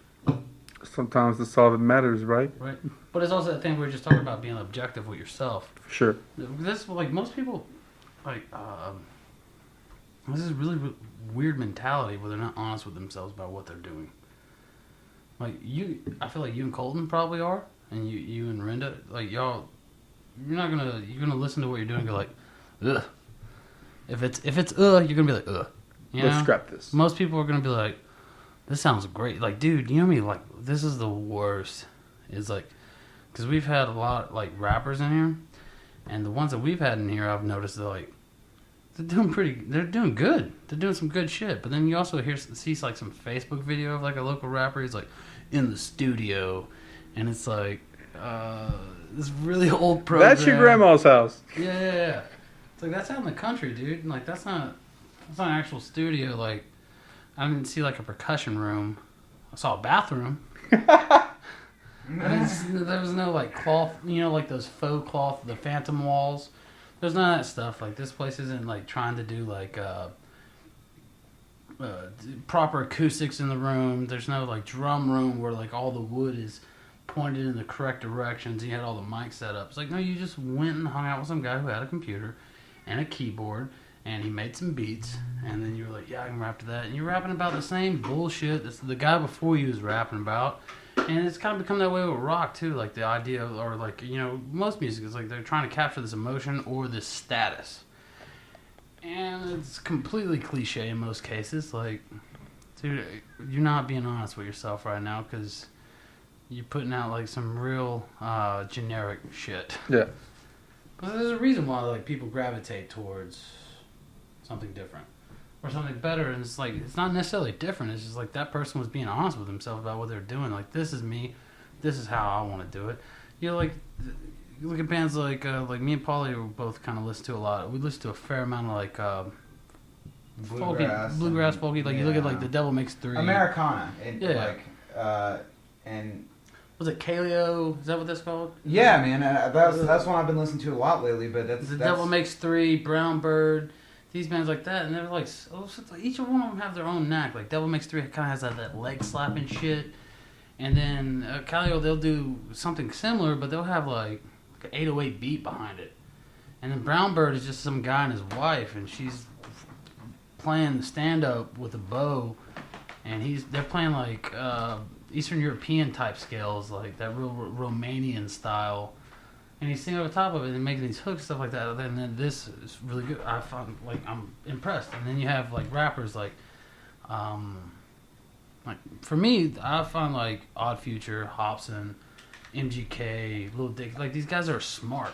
Sometimes that's all that matters, right? Right. But it's also that thing we were just talking about being objective with yourself. For sure. This, like, most people, like, this is really weird mentality where they're not honest with themselves about what they're doing. Like, I feel like you and Colton probably are, and you and Renda, like, y'all, you're gonna listen to what you're doing and go like, ugh. If it's you're gonna be like, ugh. You Let's know? scrap this. Most people are gonna be like, this sounds great. Like, dude, you know me? Like, this is the worst. It's like, because we've had a lot, like, rappers in here, and the ones that we've had in here, I've noticed they're doing good. They're doing some good shit. But then you also see, like, some Facebook video of, like, a local rapper. He's, like, in the studio, and it's, like, this really old program. That's your grandma's house. Yeah. It's like, that's out in the country, dude. And, like, that's not an actual studio, like, I didn't see like a percussion room. I saw a bathroom. There was no like cloth, like those faux cloth, the phantom walls. There's none of that stuff. Like this place isn't like trying to do like proper acoustics in the room. There's no like drum room where like all the wood is pointed in the correct directions. And you had all the mic set up. It's like no, you just went and hung out with some guy who had a computer and a keyboard. And he made some beats, and then you were like, yeah, I can rap to that. And you're rapping about the same bullshit that the guy before you was rapping about. And it's kind of become that way with rock, too. Like, the idea, or like, most music is like they're trying to capture this emotion or this status. And it's completely cliche in most cases. Like, dude, you're not being honest with yourself right now because you're putting out, like, some real generic shit. Yeah. But there's a reason why, like, people gravitate towards something different or something better, and it's like it's not necessarily different. It's just like that person was being honest with himself about what they're doing. Like, this is me, this is how I want to do it. Like you look at bands like me and Paulie were both kind of listen to a lot. We listen to a fair amount of like bluegrass, folky. Like you look at like the Devil Makes Three, Americana, and was it Kaleo? Is that what that's called? Yeah, man. That's one I've been listening to a lot lately. But that's Devil Makes Three, Brown Bird. These bands like that, and they're like, each one of them have their own knack. Like Devil Makes Three kind of has that leg slapping shit, and then Kaleo, they'll do something similar, but they'll have like an 808 beat behind it. And then Brown Bird is just some guy and his wife, and she's playing stand up with a bow, and they're playing like Eastern European type scales, like that real Romanian style. And he's singing over top of it and making these hooks and stuff like that. And then this is really good. I found, like, I'm impressed. And then you have, like, rappers like for me, I find, like, Odd Future, Hobson, MGK, Lil Dick. Like, these guys are smart.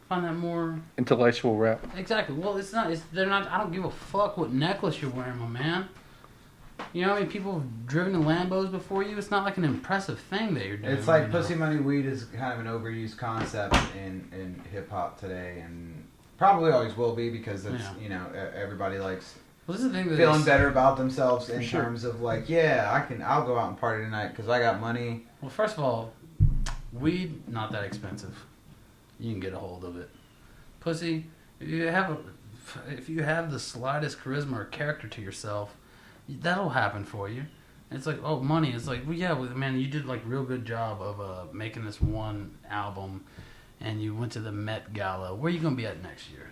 I find that more... Intellectual rap. Exactly. Well, they're not... I don't give a fuck what necklace you're wearing, my man. You know how many people have driven in Lambos before you? It's not like an impressive thing that you're doing. It's like pussy money weed is kind of an overused concept in hip hop today, and probably always will be because it's everybody likes feeling better about themselves in terms of like, I'll go out and party tonight because I got money. Well, first of all, weed not that expensive. You can get a hold of it. Pussy, if you have the slightest charisma or character to yourself, that'll happen for you. It's like, oh, money. It's like, man, you did like a real good job of making this one album, and you went to the Met Gala. Where are you gonna be at next year?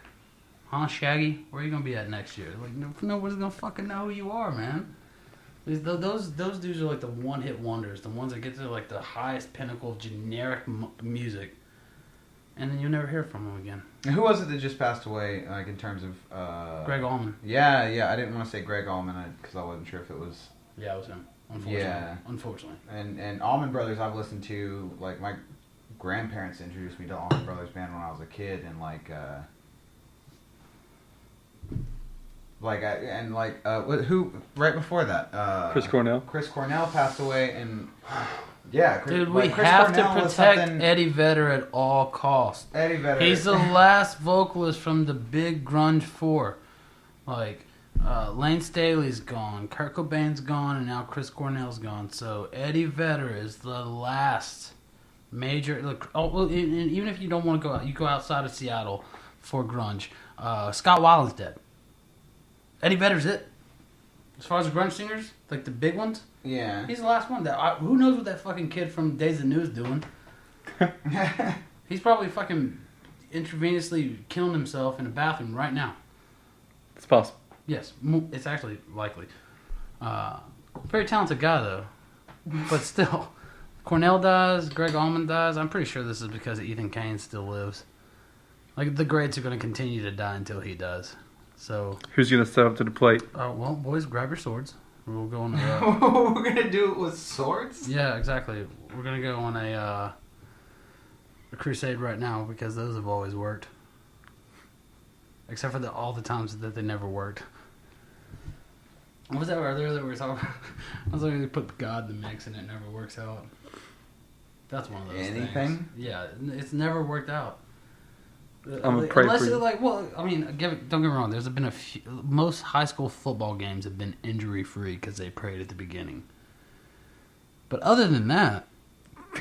huh, Shaggy? Where are you gonna be at next year? Like, nobody's gonna fucking know who you are, man. Those dudes are like the one-hit wonders, the ones that get to like the highest pinnacle of generic music, and then you'll never hear from them again. And who was it that just passed away? Like in terms of Greg Allman. Yeah. I didn't want to say Greg Allman because I wasn't sure if it was. Yeah, it was him. Unfortunately. And Allman Brothers, I've listened to. Like my grandparents introduced me to Allman Brothers band when I was a kid, and who right before that? Chris Cornell. Chris Cornell passed away, and yeah, dude, we have to protect Eddie Vedder at all costs. Eddie Vedder. He's the last vocalist from the big grunge four. Like, Lane Staley's gone, Kurt Cobain's gone, and now Chris Cornell's gone. So Eddie Vedder is the last major. Look, even if you don't want to go out, you go outside of Seattle for grunge. Scott Weiland's dead. Eddie Vedder's it. As far as the grunge singers, like the big ones, yeah, he's the last one. Who knows what that fucking kid from Days of News doing? He's probably fucking intravenously killing himself in a bathroom right now. It's possible. Yes, it's actually likely. Very talented guy though, but still, Cornell dies, Greg Allman dies. I'm pretty sure this is because Ethan Kane still lives. Like the greats are going to continue to die until he does. So who's gonna step up to the plate? Well, boys, grab your swords. We'll go on. We're gonna do it with swords. Yeah, exactly. We're gonna go on a crusade right now because those have always worked, except for all the times that they never worked. What was that earlier that we were talking about? I was like, they put God in the mix and it never works out. That's one of those things. Yeah, it's never worked out. I'm a pray for you. Don't get me wrong. There's been most high school football games have been injury free because they prayed at the beginning. But other than that,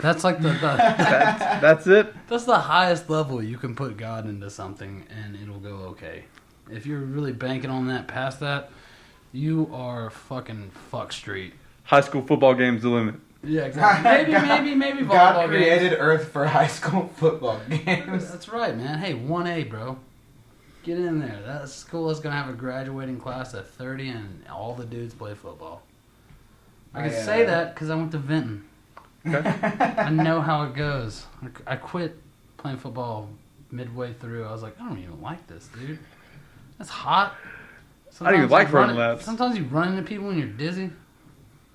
that's like that's it. That's the highest level you can put God into something and it'll go okay. If you're really banking on that, past that, you are fucking fuck street. High school football game's the limit. Yeah, exactly. Maybe volleyball God created games. Earth for high school football games. That's right, man. Hey, 1A, bro. Get in there. That school is going to have a graduating class at 30 and all the dudes play football. I can say that because I went to Vinton. Okay. I know how it goes. I quit playing football midway through. I was like, I don't even like this, dude. That's hot. I don't even like running laps. Sometimes you run into people when you're dizzy.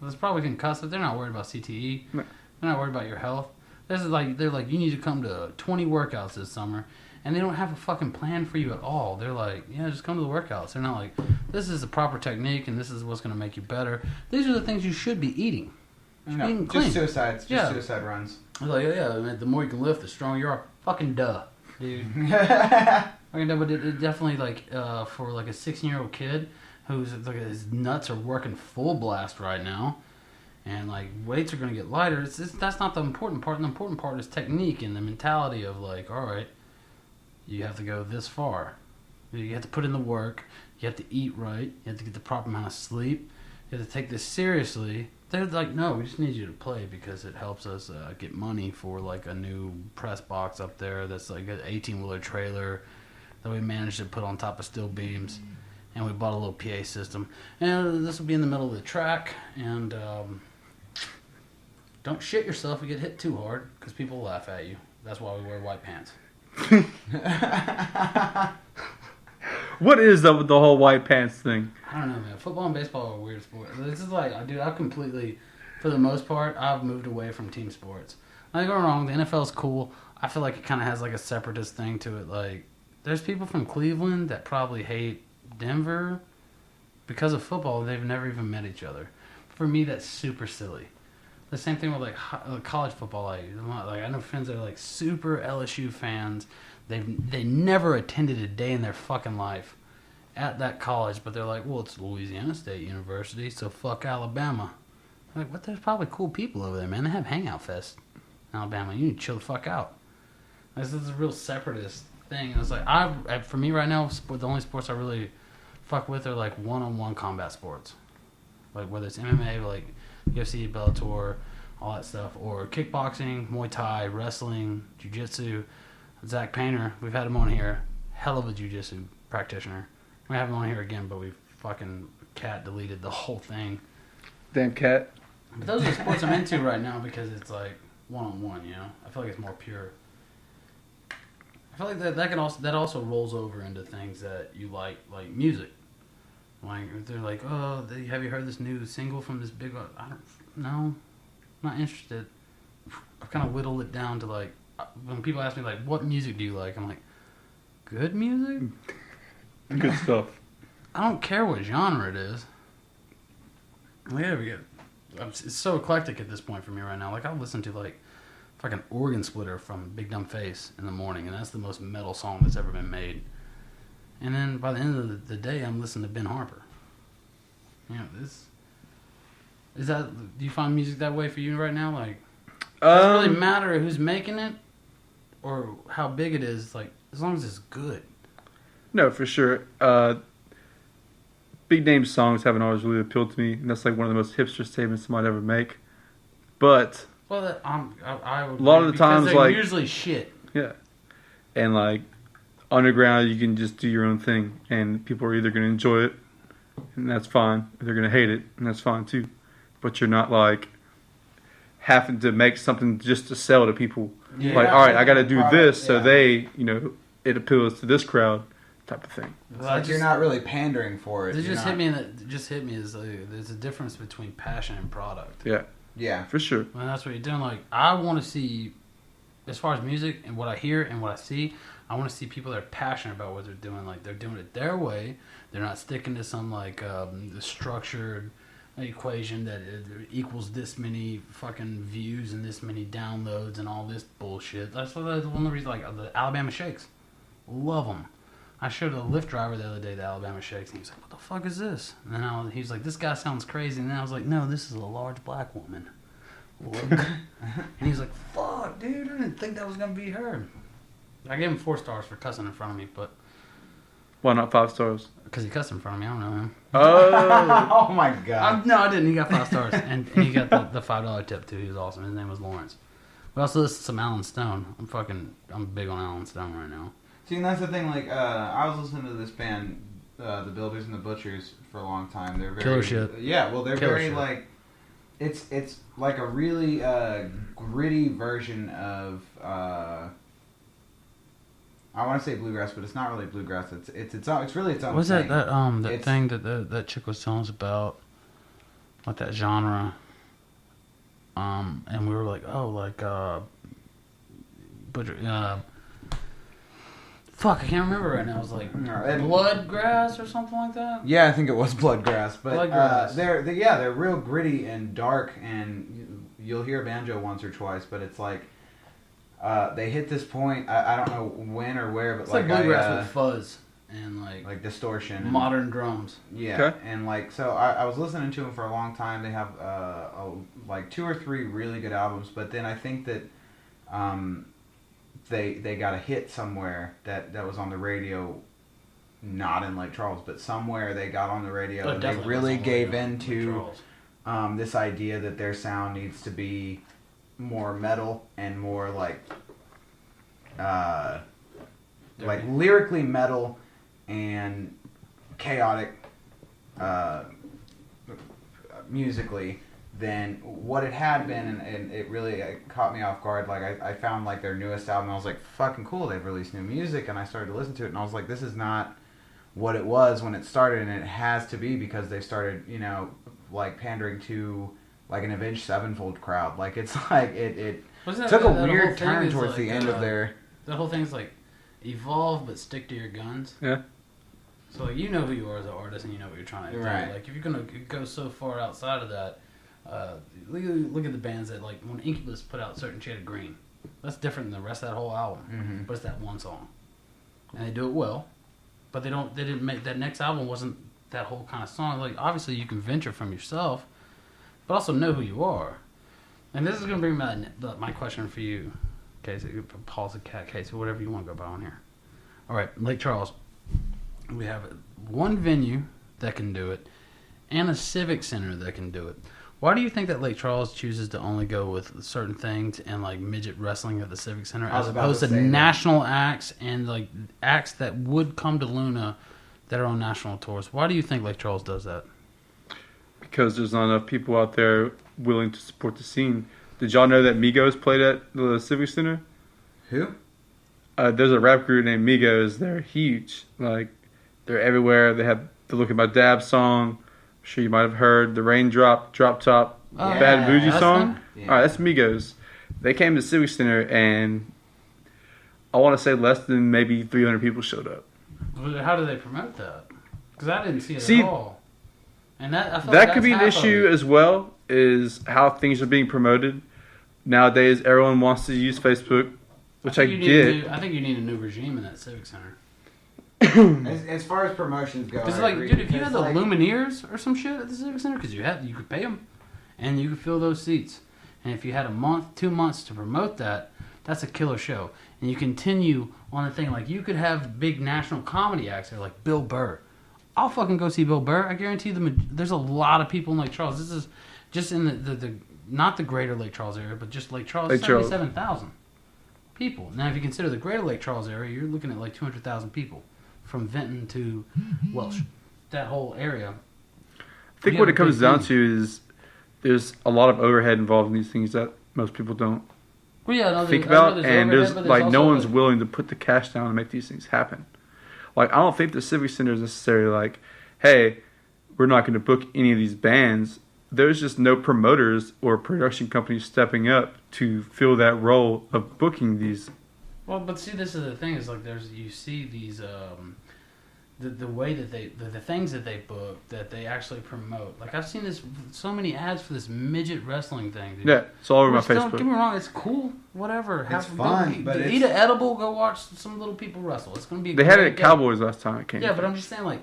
That's probably concussive. They're not worried about CTE. No. They're not worried about your health. They're like, you need to come to 20 workouts this summer, and they don't have a fucking plan for you at all. They're like, yeah, just come to the workouts. They're not like, this is the proper technique, and this is what's going to make you better. These are the things you should be eating. No, just suicides. Just suicide runs. I was like, yeah, man, the more you can lift, the stronger you are. Fucking duh, dude. Fucking duh, but it definitely, for like a 16-year-old kid, who's like his nuts are working full blast right now, and like weights are gonna get lighter. That's not the important part. The important part is technique and the mentality of like, all right, you have to go this far. You have to put in the work. You have to eat right. You have to get the proper amount of sleep. You have to take this seriously. They're like, no, we just need you to play because it helps us get money for like a new press box up there. That's like an 18-wheeler trailer that we managed to put on top of steel beams. And we bought a little PA system. And this will be in the middle of the track. And don't shit yourself if you get hit too hard, because people laugh at you. That's why we wear white pants. What is up with the whole white pants thing? I don't know, man. Football and baseball are weird sports. This is like, dude, I've completely, for the most part, I've moved away from team sports. Don't get me wrong, the NFL's cool. I feel like it kind of has like a separatist thing to it. Like, there's people from Cleveland that probably hate Denver because of football. They've never even met each other. For me, that's super silly. The same thing with like college football. Like I know friends that are like super LSU fans. They never attended a day in their fucking life at that college, but they're like, well, it's Louisiana State University, so fuck Alabama. I'm like, what? There's probably cool people over there, man. They have Hangout Fest in Alabama. You need to chill the fuck out. This is a real separatist thing. And it's like, for me right now, the only sports I really fuck with are like one-on-one combat sports, like whether it's MMA, like UFC, Bellator, all that stuff, or kickboxing, Muay Thai, wrestling, jiu-jitsu. Zach Painter, we've had him on here, hell of a jiu-jitsu practitioner. We have him on here again, but we fucking cat deleted the whole thing. Damn cat. But those are the sports I'm into right now because it's like one-on-one, you know? I feel like it's more pure. I feel like that also rolls over into things that you like music. Like, they're like, oh, have you heard this new single from this big... No, I'm not interested. I've kind of whittled it down to, like, when people ask me, like, what music do you like? I'm like, good music? Good stuff. I don't care what genre it is. It's so eclectic at this point for me right now. Like, I'll listen to, like, fucking Organ Splitter from Big Dumb Face in the morning, and that's the most metal song that's ever been made. And then by the end of the day, I'm listening to Ben Harper. You know, do you find music that way for you right now? Like, does it really matter who's making it or how big it is? Like, as long as it's good. No, for sure. Big name songs haven't always really appealed to me, and that's like one of the most hipster statements somebody ever make. But well, I would a lot of the times, they're like, usually shit. Yeah, and like underground, you can just do your own thing, and people are either going to enjoy it, and that's fine, or they're going to hate it, and that's fine too. But you're not like having to make something just to sell to people. Yeah, like, all right, I got to do this so yeah. they, it appeals to this crowd, type of thing. It's like you're not really pandering for it. It just hit me as there's a difference between passion and product. Yeah. Yeah. For sure. And that's what you're doing. Like, I want to see, as far as music and what I hear and what I see, I want to see people that are passionate about what they're doing. Like, they're doing it their way. They're not sticking to some, like, structured equation that equals this many fucking views and this many downloads and all this bullshit. That's one of the reasons, like, the Alabama Shakes. Love them. I showed a Lyft driver the other day the Alabama Shakes, and he was like, what the fuck is this? And then he was like, this guy sounds crazy. And then I was like, no, this is a large black woman. And he was like, fuck, dude, I didn't think that was going to be her. I gave him 4 stars for cussing in front of me, but... Why not 5 stars? Because he cussed in front of me. I don't know him. Oh my god. No, I didn't. He got 5 stars. and he got the $5 tip, too. He was awesome. His name was Lawrence. We also listened to some Alan Stone. I'm big on Alan Stone right now. See, and that's the thing, like, I was listening to this band, the Builders and the Butchers, for a long time. They're very... Killer shit. Yeah, well, they're Killer very, shit. like... It's like a really gritty version of... I want to say bluegrass, but it's not really bluegrass. It's really its own What's thing. that thing that chick was telling us about? Like that genre. And we were like, oh, like, Butcher... Fuck, I can't remember right now. It was like Bloodgrass or something like that. Yeah, I think it was Bloodgrass, but Bloodgrass. They're real gritty and dark, and you'll hear a banjo once or twice, but it's like they hit this point. I don't know when or where, but It's like Bluegrass with fuzz and like distortion, and, modern drums. Yeah, Okay. and like so, I was listening to them for a long time. They have like 2 or 3 really good albums, but then I think that. They got a hit somewhere that was on the radio, not in Lake Charles, but somewhere they got on the radio and they really gave in to this idea that their sound needs to be more metal and more like lyrically metal and chaotic musically than what it had been, and it really caught me off guard. Like, I found, like, their newest album, I was like, fucking cool, they've released new music, and I started to listen to it, and I was like, this is not what it was when it started, and it has to be because they started, like, pandering to, like, an Avenged Sevenfold crowd. Like, it's like, it took a weird turn towards the end of their... That whole thing's like, evolve but stick to your guns. Yeah. So, like, you know who you are as an artist, and you know what you're trying to do. Right. Like, if you're going to go so far outside of that, look at the bands that, like, when Incubus put out Certain Shade of Green, that's different than the rest of that whole album. Mm-hmm. But it's that one song, and they do it well. But they didn't make that next album wasn't that whole kind of song. Like, obviously you can venture from yourself, but also know who you are. And this is gonna bring my question for you, Casey, Paws teh, Casey, whatever you want to go by on here. All right, Lake Charles, we have one venue that can do it, and a civic center that can do it. Why do you think that Lake Charles chooses to only go with certain things and like midget wrestling at the Civic Center I was as about opposed to to say that. national acts and like acts that would come to Luna that are on national tours? Why do you think Lake Charles does that? Because there's not enough people out there willing to support the scene. Did y'all know that Migos played at the Civic Center? Who? There's a rap group named Migos. They're huge. Like, they're everywhere. They have the Look at My Dab song. I'm sure you might have heard the Raindrop, Drop Top, Oh, Bad Bougie that's song. them? Yeah. All right, that's Migos. They came to Civic Center, and I want to say less than maybe 300 people showed up. How do they promote that? Because I didn't see it See, at all. And that I feel That like could be an that's half of issue it. as well, is how things are being promoted. Nowadays, everyone wants to use Facebook, which I think you need get. I think you need a new regime in that Civic Center. As far as promotions go, Because I like, agree, dude, if you because, had the like, Lumineers or some shit at the Civic Center, because you could pay them, and you could fill those seats. And if you had a month, 2 months to promote that, that's a killer show. And you continue on the thing, like you could have big national comedy acts there, like Bill Burr. I'll fucking go see Bill Burr. I guarantee there's a lot of people in Lake Charles. This is just in the not the greater Lake Charles area, but just Lake Charles, Lake Charles. 77,000 people. Now, if you consider the greater Lake Charles area, you're looking at like 200,000 people from Vinton to Welsh. That whole area. I think You what have it a comes big down venue. to is there's a lot of overhead involved in these things that most people don't Well, yeah, no, think I know about, there's and overhead, there's but like no also, one's like- willing to put the cash down and make these things happen. Like, I don't think the Civic Center is necessarily like, hey, we're not going to book any of these bands. There's just no promoters or production companies stepping up to fill that role of booking these. Well, but see, this is the thing. Is like you see these the way that the things that they book that they actually promote. Like I've seen so many ads for this midget wrestling thing. Dude. Yeah, it's all over my Which, don't Facebook. get me wrong, it's cool. Whatever. It's fun, but eat an edible. Go watch some little people wrestle. It's gonna be. They had it great at day. Cowboys last time it came. Yeah, but I'm just saying, like,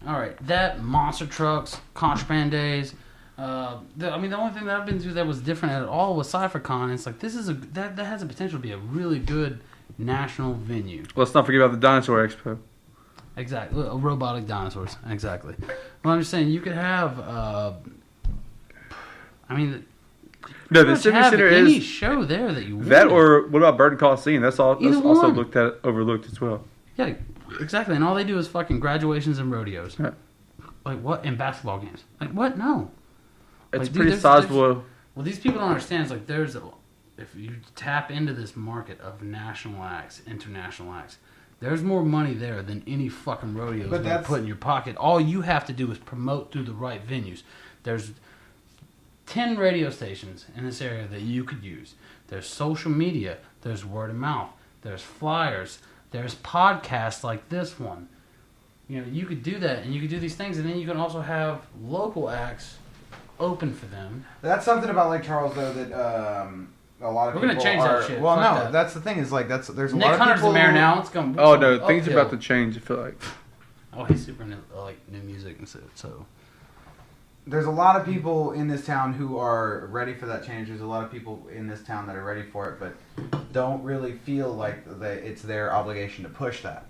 all right, that monster trucks, contraband days. I mean, the only thing that I've been to that was different at all was CypherCon. It's like this is that has the potential to be a really good national venue. Let's not forget about the Dinosaur Expo. Exactly, robotic dinosaurs. Exactly. Well, I'm just saying you could have. I mean, No, pretty the much Civic have Center any is show there that you that, wanted. or what about Burton Coliseum? That's all. That's Either also one. overlooked as well. Yeah, exactly. And all they do is fucking graduations and rodeos. Yeah. Like what? And basketball games. Like what? No. It's Like, dude, pretty there's- sizable. Well, these people don't understand. It's like if you tap into this market of national acts, international acts, there's more money there than any fucking rodeos But you that's- put in your pocket. All you have to do is promote through the right venues. There's 10 radio stations in this area that you could use. There's social media. There's word of mouth. There's flyers. There's podcasts like this one. You know, you could do that, and you could do these things, and then you can also have local acts open for them. That's something about Lake Charles, though, that a lot of We're gonna people change that are. shit. Well, Fuck no, that. that's the thing. Is like there's a Nick lot of Hunter's people. the mayor now. It's going. Oh no, things are uphill. about to change. I feel like. Oh, he's super into like new music and stuff. So There's a lot of people in this town who are ready for that change. There's a lot of people in this town that are ready for it, but don't really feel like it's their obligation to push that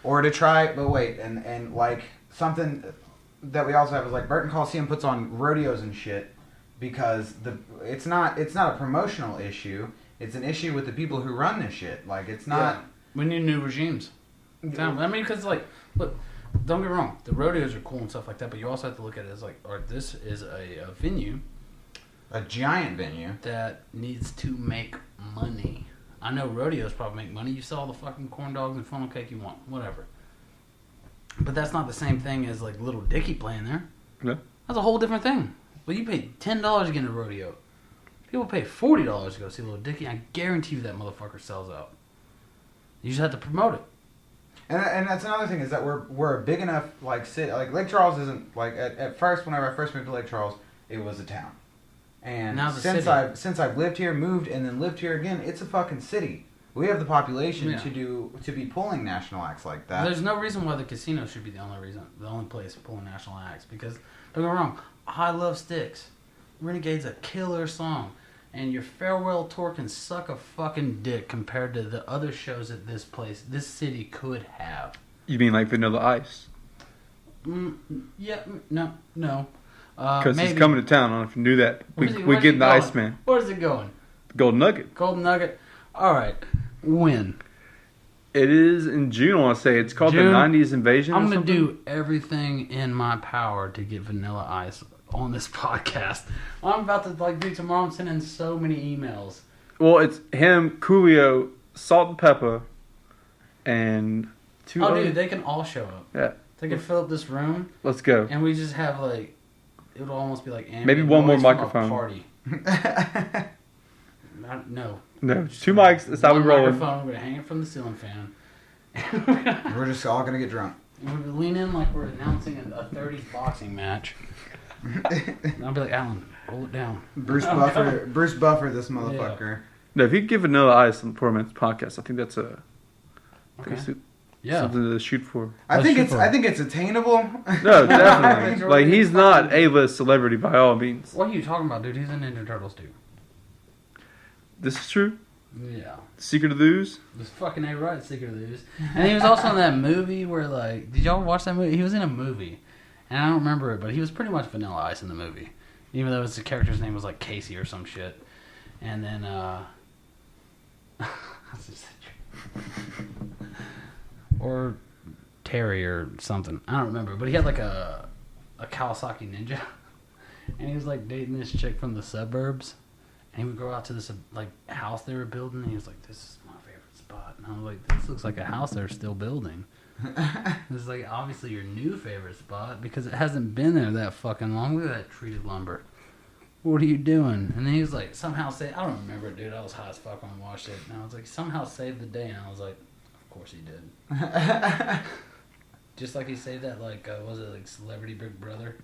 or to try. But wait, and like something that we also have is like Burton Coliseum puts on rodeos and shit because it's not a promotional issue. It's an issue with the people who run this shit. Like it's not. we need new regimes. I mean, because like, look, don't get me wrong, the rodeos are cool and stuff like that, but you also have to look at it as like, this is a venue A giant venue. that needs to make money. I know rodeos probably make money. You sell all the fucking corn dogs and funnel cake you want, whatever. But that's not the same thing as like Little Dicky playing there. Yeah. That's a whole different thing. Well, you pay $10 to get in a rodeo. People pay $40 to go see Little Dicky. I guarantee you that motherfucker sells out. You just have to promote it. And that's another thing is that we're a big enough like city. Like Lake Charles isn't like at first whenever I first moved to Lake Charles, it was a town. And Now it's a city. since I've lived here, moved, and then lived here again, it's a fucking city. We have the population Yeah. to be pulling national acts like that. There's no reason why the casino should be the only place pulling national acts. Because don't get me wrong, I love Styx. Renegade's a killer song, and your farewell tour can suck a fucking dick compared to the other shows that this city could have. You mean like Vanilla Ice? No. Because he's maybe. coming to town. I don't know if you knew that. Where's We where's get he in the going? Iceman. Where's it going? Golden Nugget. Golden Nugget. All right. When? It is in June, I want to say. It's called June? the 90s Invasion. I'm going to do everything in my power to get Vanilla Ice on this podcast. I'm about to do tomorrow. I'm sending so many emails. Well, it's him, Coolio, Salt and Pepper, and two Oh, other- dude, they can all show up. Yeah. They can fill up this room, Let's go. and we just have it'll almost be like ambient Maybe one more noise from a microphone. party. No. No, 2 mics. That's how we One roll. microphone. We're gonna hang it from the ceiling fan. We're just all gonna get drunk. And we lean in like we're announcing a 30s boxing match. And I'll be like, Alan, roll it down. Bruce Buffer, this motherfucker. No, if you give Vanilla Ice on the Poorman's podcast, I think that's I think Okay. it's Yeah. something to shoot for. I think it's attainable. No, definitely. Like, he's not A-list celebrity by all means. What are you talking about, dude? He's a Ninja Turtles dude. This is true. Yeah. Secret of the Ooze. This fucking A-right, Secret of the Ooze. And he was also in that movie where, did y'all watch that movie? He was in a movie. And I don't remember it, but he was pretty much Vanilla Ice in the movie. Even though his character's name was Casey or some shit. And then, or Terry or something. I don't remember. But he had a Kawasaki Ninja. And he was dating this chick from the suburbs. And he would go out to this house they were building. And he was like, "This is my favorite spot." And I was like, "This looks like a house they're still building." This is obviously your new favorite spot because it hasn't been there that fucking long. Look at that treated lumber. What are you doing? And then he was like, somehow say, I don't remember it, dude. I was high as fuck when I watched it. And I was like, somehow saved the day. And I was like, of course he did. Just like he saved that, was it Celebrity Big Brother?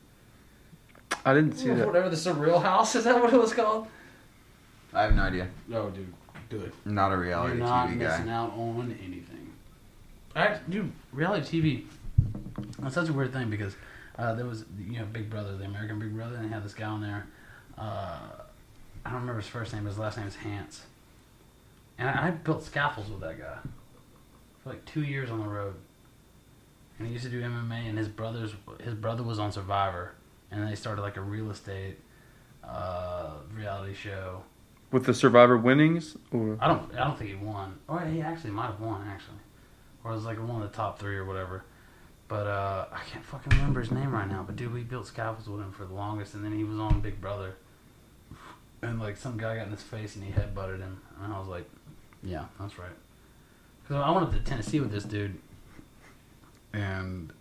I didn't see that. Whatever, the Surreal House. Is that what it was called? I have no idea. No, dude. Do it. Not a reality You're not TV missing guy. out on anything. Dude, reality TV, that's such a weird thing because there was, Big Brother, the American Big Brother, and they had this guy on there. I don't remember his first name, but his last name is Hans. And I built scaffolds with that guy for 2 years on the road. And he used to do MMA, and his brother was on Survivor, and they started a real estate reality show. With the Survivor winnings? Or I don't think he won. Or he actually might have won, actually. Or it was one of the top 3 or whatever. But I can't fucking remember his name right now. But dude, we built scaffolds with him for the longest, and then he was on Big Brother. And some guy got in his face and he headbutted him. And I was like, yeah, that's right. Because I went up to Tennessee with this dude. And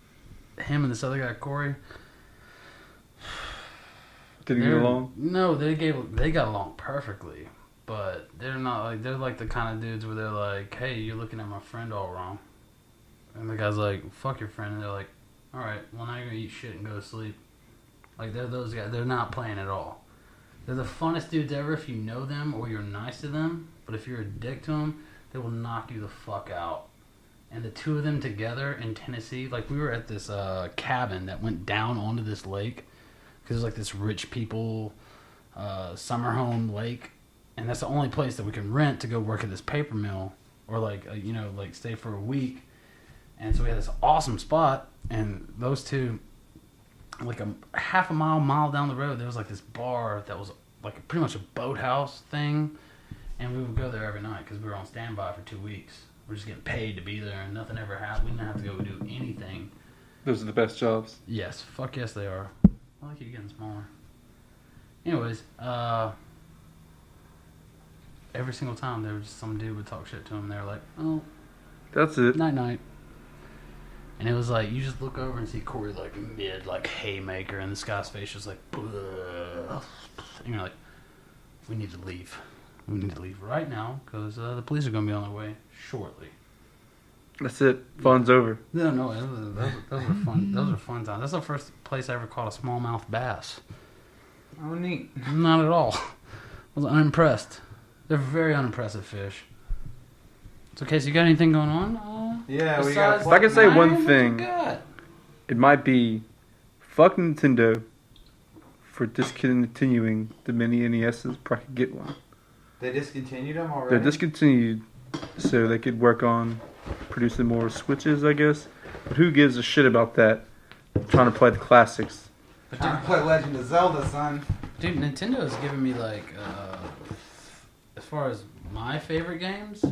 him and this other guy, Corey. didn't get along? No, they got along perfectly. But they're not they're the kind of dudes where they're like, hey, you're looking at my friend all wrong. And the guy's like, fuck your friend. And they're like, alright, well now you're going to eat shit and go to sleep. They're those guys. They're not playing at all. They're the funnest dudes ever if you know them or you're nice to them. But if you're a dick to them, they will knock you the fuck out. And the two of them together in Tennessee, we were at this cabin that went down onto this lake. Because it's this rich people summer home lake. And that's the only place that we can rent to go work at this paper mill. Or stay for a week. And so we had this awesome spot. And those two, a half a mile down the road, there was this bar that was pretty much a boathouse thing. And we would go there every night because we were on standby for 2 weeks. We're just getting paid to be there and nothing ever happened. We didn't have to go do anything. Those are the best jobs. Yes, fuck yes they are. I like you getting smaller. Anyways, every single time there was just some dude would talk shit to him. They were like, oh, That's it. night. And it was you just look over and see Corey mid haymaker, and this guy's face was bleh. And you're like, we need to leave. We need to leave right now because the police are going to be on their way shortly. That's it. Fun's over. No, those are fun. Those are fun times. That's the first place I ever caught a smallmouth bass. Oh, neat. Not at all. I was unimpressed. They're very unimpressive fish. So, Casey, you got anything going on? Yeah, we besides got. If I can say Ryan, one what you thing, got? it might be fuck Nintendo for discontinuing the mini NESs before I could get one. They discontinued them already. They're discontinued so they could work on producing more Switches, I guess. But who gives a shit about that? I'm trying to play the classics. But Trying to play Legend of Zelda, son. dude, Nintendo has given me like, as far as my favorite games,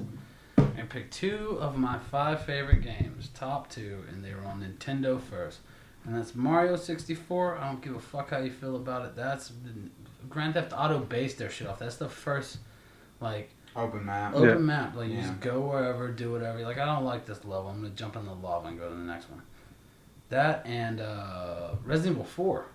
I picked 2 of my 5 favorite games, top 2, and they were on Nintendo first. And that's Mario 64. I don't give a fuck how you feel about it. That's Grand Theft Auto based their shit off. That's the first, like, Open map. map. Like, you just go wherever, do whatever. Like, I don't like this level. I'm going to jump in the lava and go to the next one. That and Resident Evil 4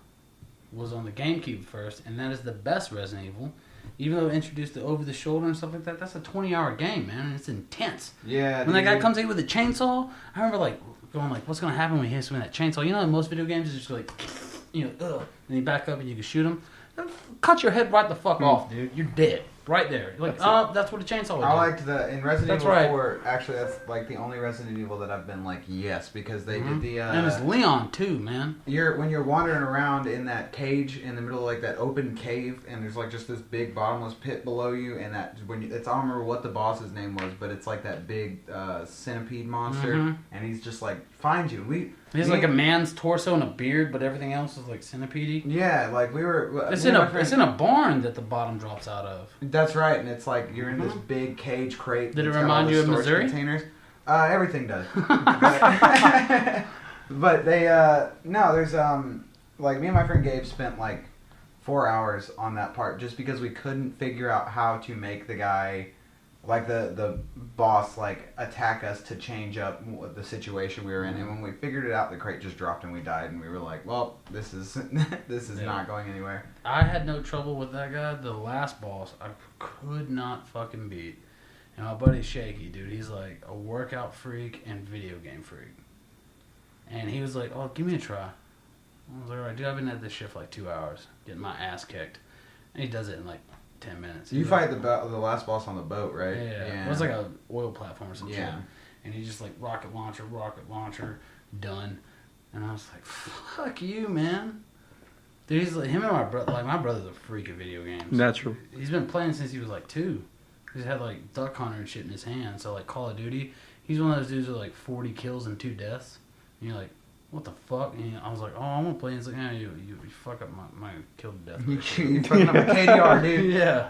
was on the GameCube first, and that is the best Resident Evil. Even though it introduced the over-the-shoulder and stuff like that, that's a 20-hour game, man, and it's intense. Yeah. When that guy comes in with a chainsaw, I remember, like, going, like, what's going to happen when he hits me with that chainsaw? You know, in most video games, it's just like, you know, ugh, and you back up and you can shoot him. Cut your head right the fuck off, dude. You're dead. Right there. You're like, that's what a chainsaw would do. I liked in Resident Evil right. 4, actually, that's like the only Resident Evil that I've been like, yes, because they did the... and it's Leon, too, man. When you're wandering around in that cage in the middle of like that open cave, and there's like just this big bottomless pit below you, and that I don't remember what the boss's name was, but it's like that big centipede monster, and he's just like finds you. He's like a man's torso and a beard, but everything else is like centipede. Yeah, like we were. It's in a barn that the bottom drops out of. That's right, and it's like you're in this big cage crate. Did it remind you of Missouri? Containers. Everything does. But they no, there's like me and my friend Gabe spent like 4 hours on that part just because we couldn't figure out how to make the guy, like the boss, like attack us to change up the situation we were in. And when we figured it out, the crate just dropped and we died, and we were like, well, this is not going anywhere. I had no trouble with that guy. The last boss I could not fucking beat. And my buddy Shaky, dude, he's like a workout freak and video game freak. And he was like, oh, give me a try. I was like, all right, dude, I've been at this shit for like 2 hours, getting my ass kicked. And he does it in like 10 minutes. You fight the last boss on the boat, right? Yeah. It was like a oil platform or something. Yeah. And he just like rocket launcher, done. And I was like, fuck you, man. Dude, he's like, him and my brother, like my brother's a freak of video games. Natural. He's been playing since he was like 2. He's had like Duck Hunter and shit in his hand. So like Call of Duty, he's one of those dudes with like 40 kills and 2 deaths. And you're like, what the fuck? And I was like, oh, I'm gonna play. And he's like, yeah, you fuck up my kill to death. You fucking up a KDR, dude. Yeah.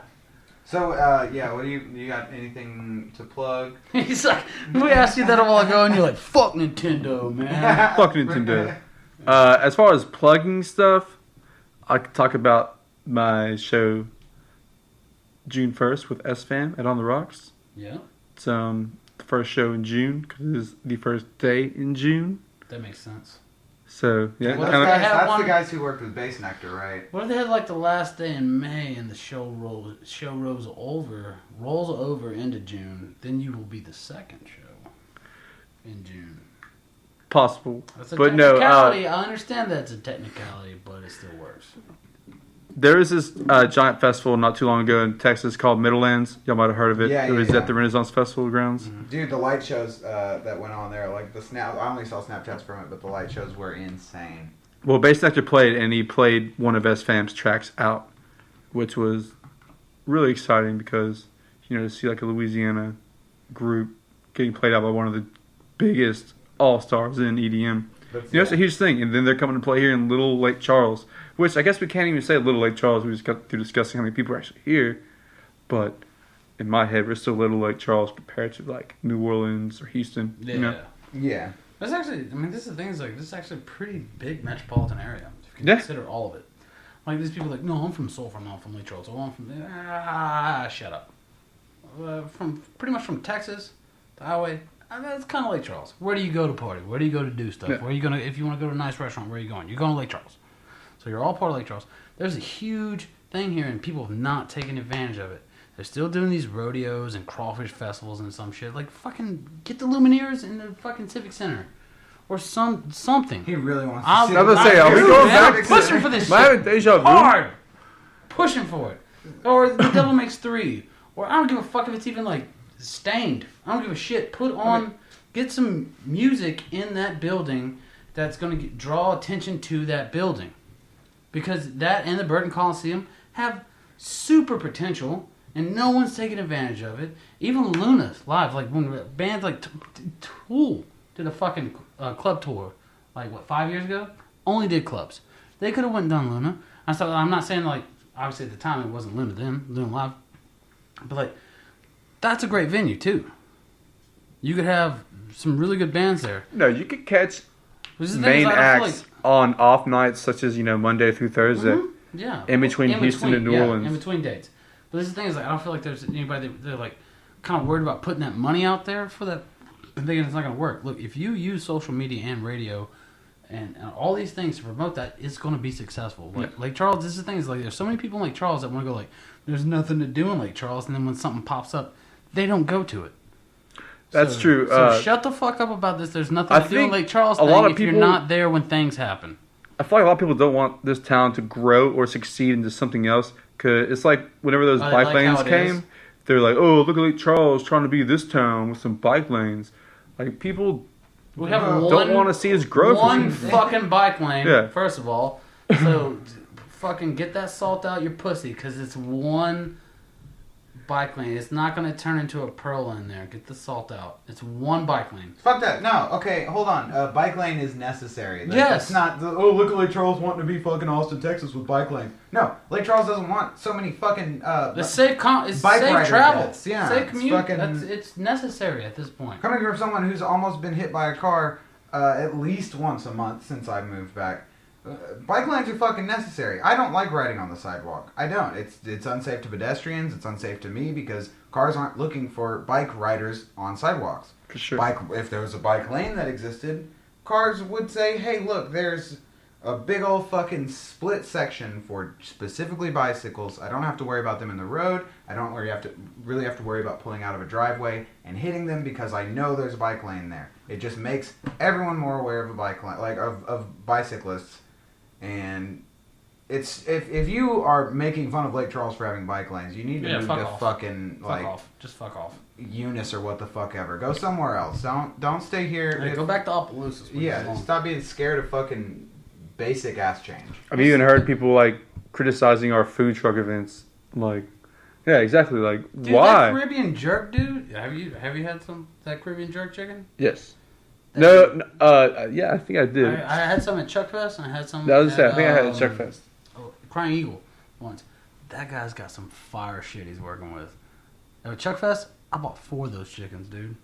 So, what do you got anything to plug? He's like, we asked you that a while ago, and you're like, fuck Nintendo, man. Fuck Nintendo. As far as plugging stuff, I could talk about my show June 1st with S-Fam at On the Rocks. Yeah. It's the first show in June because it's the first day in June. That makes sense. So, yeah. Well, That's the guys who worked with Bass Nectar, right? What if they had like the last day in May and the show rolls over into June? Then you will be the second show in June. Possible. That's a but technicality. no, I understand that's a technicality, but it still works. there was this giant festival not too long ago in Texas called Middlelands. Y'all might have heard of it. Yeah, it was yeah. at the Renaissance Festival grounds. Mm-hmm. Dude, the light shows that went on there, like I only saw Snapchats from it, but the light shows were insane. Well, Bass Nectar played, and he played one of S-Fam's tracks out, which was really exciting because, to see like a Louisiana group getting played out by one of the biggest all-stars in EDM. It's a huge thing. And then they're coming to play here in Little Lake Charles, which I guess we can't even say Little Lake Charles. We just got through discussing how many people are actually here. But in my head, we're still Little Lake Charles compared to like New Orleans or Houston. Yeah. Yeah. That's actually, this is the thing, is like, this is actually a pretty big metropolitan area. If you can consider all of it. Like, these people are like, no, I'm from Sulphur, I'm from Lake Charles. Oh, I'm from, shut up. Pretty much from Texas, the highway, it's kind of Lake Charles. Where do you go to party? Where do you go to do stuff? Yeah. Where are you going to, if you want to go to a nice restaurant, where are you going? You're going to Lake Charles. So you're all part of Lake Charles. There's a huge thing here, and people have not taken advantage of it. They're still doing these rodeos and crawfish festivals and some shit. Like, fucking get the Lumineers in the fucking Civic Center. Or something. He really wants to I see was gonna say, are we going back? I'm pushing for this Am I having shit. deja vu? Hard. Pushing for it. Or The Devil Makes Three. Or I don't give a fuck if it's even like Stained. I don't give a shit. Get some music in that building that's going to draw attention to that building. Because that and the Burton Coliseum have super potential, and no one's taking advantage of it. Even Luna's live, like when bands like Tool did a fucking club tour, like 5 years ago? Only did clubs. They could have went and done Luna. I'm not saying like obviously at the time it wasn't Luna then, Luna Live, but like that's a great venue too. You could have some really good bands there. No, you could catch Which is the main thing is, I feel acts on off nights such as Monday through Thursday. Yeah. In between Houston and New Orleans. In between dates. But this is the thing is like I don't feel like there's anybody they're like kind of worried about putting that money out there for that and thinking it's not going to work. Look, if you use social media and radio and all these things to promote that, it's going to be successful. Like Lake Charles, this is the thing is like there's so many people in Lake Charles that want to go like there's nothing to do in Lake Charles, and then when something pops up, they don't go to it. That's true. So shut the fuck up about this. There's nothing to do in Lake Charles thing if you're not there when things happen. I feel like a lot of people don't want this town to grow or succeed into something else. Cause it's like whenever those bike lanes came, they're like, "Oh, look at Lake Charles trying to be this town with some bike lanes." Like people don't want to see us grow. One fucking bike lane. First of all, so fucking get that salt out your pussy because it's one bike lane. It's not going to turn into a pearl in there. Get the salt out. It's one bike lane. Fuck that. No. Okay, hold on. Bike lane is necessary. Yes. It's not, look at Lake Charles wanting to be fucking Austin, Texas with bike lane. No. Lake Charles doesn't want so many fucking it's safe travel. Deaths. Yeah. Safe commute. It's necessary at this point. Coming from someone who's almost been hit by a car at least once a month since I moved back. Bike lanes are fucking necessary. I don't like riding on the sidewalk. I don't. It's unsafe to pedestrians. It's unsafe to me because cars aren't looking for bike riders on sidewalks. For sure. If there was a bike lane that existed, cars would say, "Hey, look, there's a big old fucking split section for specifically bicycles. I don't have to worry about them in the road. I don't really have to worry about pulling out of a driveway and hitting them because I know there's a bike lane there." It just makes everyone more aware of a bike lane, like of bicyclists. And it's if you are making fun of Lake Charles for having bike lanes, you need to move to fucking Just fuck off. Eunice or what the fuck ever. Go somewhere else. Don't stay here. Hey, go back to Opelousas. Yeah, stop being scared of fucking basic ass change. I've even heard people like criticizing our food truck events. Like, yeah, exactly. Like, dude, why? That Caribbean jerk, dude. Have you had that Caribbean jerk chicken? Yes. Yeah, I think I did. I had some at Chuck Fest, and I had some. That was I think I had at Chuck Fest. Crying Eagle once. That guy's got some fire shit he's working with. At Chuck Fest, I bought 4 of those chickens, dude.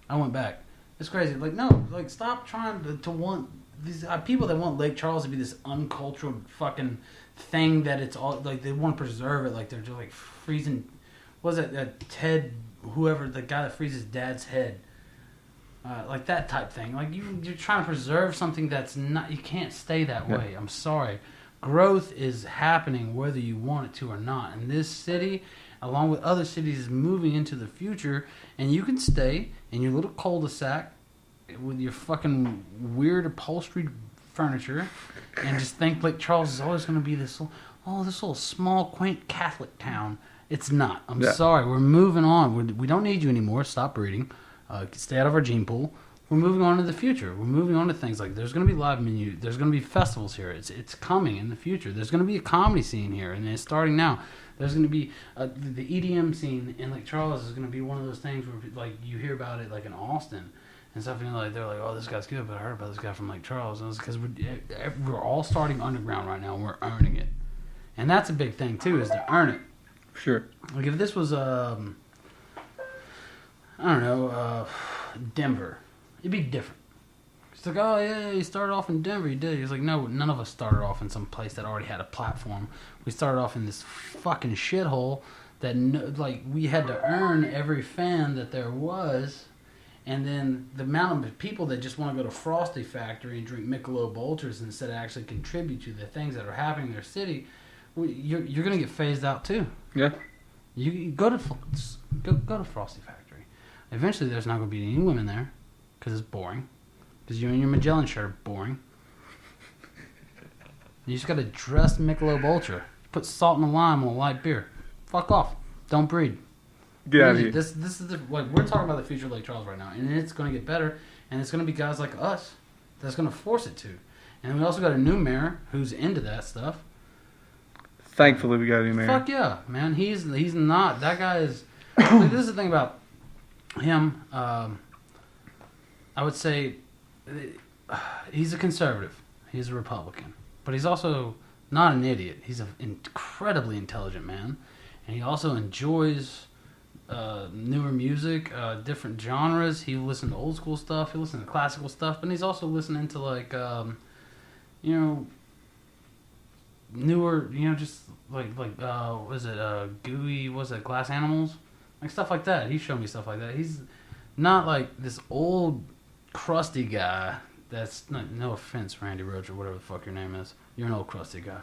I went back. It's crazy. Like, no, like stop trying to want these people that want Lake Charles to be this uncultured fucking thing that it's all like they want to preserve it. Like they're just like freezing. What was it Ted? Whoever the guy that freezes Dad's head. Like that type thing. Like you're trying to preserve something that's not. You can't stay that way. I'm sorry. Growth is happening whether you want it to or not. And this city, along with other cities, is moving into the future. And you can stay in your little cul-de-sac with your fucking weird upholstery furniture and just think Lake Charles is always going to be this little small, quaint Catholic town. It's not. I'm sorry. We're moving on. We don't need you anymore. Stop breeding. Stay out of our gene pool. We're moving on to the future. We're moving on to things like there's going to be live menu. There's going to be festivals here. It's coming in the future. There's going to be a comedy scene here, and it's starting now. There's going to be the EDM scene in Lake Charles is going to be one of those things where like you hear about it like in Austin and stuff, and they're like, oh, this guy's good, but I heard about this guy from Lake Charles. And it's because we're all starting underground right now, and we're earning it, and that's a big thing too, is to earn it. Sure. Like if this was Denver, it'd be different. It's like, oh yeah, you started off in Denver, you did. He's like, no, none of us started off in some place that already had a platform. We started off in this fucking shithole that we had to earn every fan that there was, and then the amount of people that just want to go to Frosty Factory and drink Michelob Ultras instead of actually contribute to the things that are happening in their city, you're gonna get phased out too. Yeah. You go to Frosty Factory. Eventually, there's not going to be any women there because it's boring. Because you and your Magellan shirt are boring. You just got to dress Michelob Ultra. Put salt and lime on a light beer. Fuck off. Don't breed. Get out of here. This is we're talking about the future of Lake Charles right now, and it's going to get better. And it's going to be guys like us that's going to force it to. And we also got a new mayor who's into that stuff. Thankfully, we got a new mayor. Fuck yeah, man. He's not. That guy is. Like, this is the thing about him. I would say he's a conservative. He's a Republican. but he's also not an idiot. He's an incredibly intelligent man, and he also enjoys newer music, different genres. He listens to old school stuff. He listens to classical stuff, but he's also listening to like, newer, just like was it Gooey? Was it Glass Animals? Like stuff like that. He showed me stuff like that. He's not like this old crusty guy. That's no offense, Randy Roach or whatever the fuck your name is. You're an old crusty guy.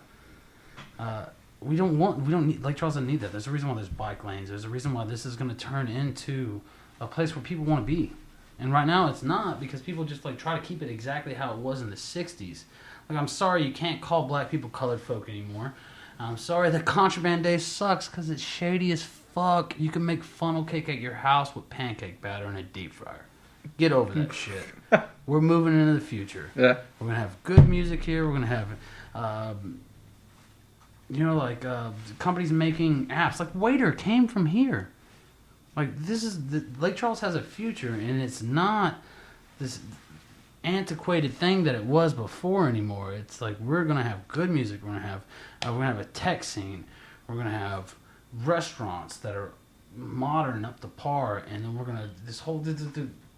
We don't need, Lake Charles doesn't need that. There's a reason why there's bike lanes. There's a reason why this is going to turn into a place where people want to be. And right now it's not, because people just like try to keep it exactly how it was in the 60s. Like, I'm sorry you can't call black people colored folk anymore. I'm sorry that Contraband Day sucks because it's shady as fuck. You can make funnel cake at your house with pancake batter in a deep fryer. Get over that shit. We're moving into the future. Yeah. We're going to have good music here. We're going to have... companies making apps. Like, Waiter came from here. Like, Lake Charles has a future, and it's not this antiquated thing that it was before anymore. It's like, we're gonna have good music. We're gonna have a tech scene. We're gonna have restaurants that are modern up to par, and then we're gonna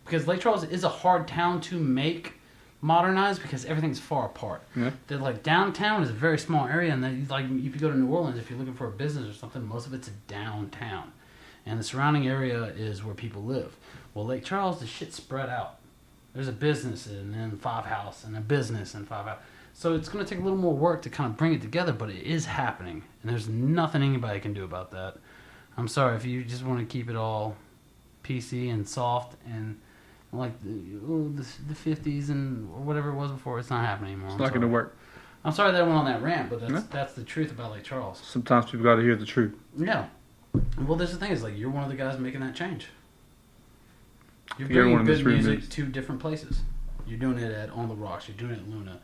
because Lake Charles is a hard town to make modernized because everything's far apart. Yeah. They're like, downtown is a very small area, and then like if you go to New Orleans, if you're looking for a business or something, most of it's downtown, and the surrounding area is where people live. Well, Lake Charles, the shit's spread out. There's a business and then 5 house and a business and 5 house. So it's going to take a little more work to kind of bring it together, but it is happening, and there's nothing anybody can do about that. I'm sorry if you just want to keep it all PC and soft and like the 50s and whatever it was before. It's not happening anymore. It's not going to work. I'm sorry that I went on that rant, but that's the truth about Lake Charles. Sometimes people got to hear the truth. Yeah. Well, there's the thing is, like, you're one of the guys making that change. You're Everyone bringing in this good room music is. to different places. You're doing it at On the Rocks. You're doing it at Luna,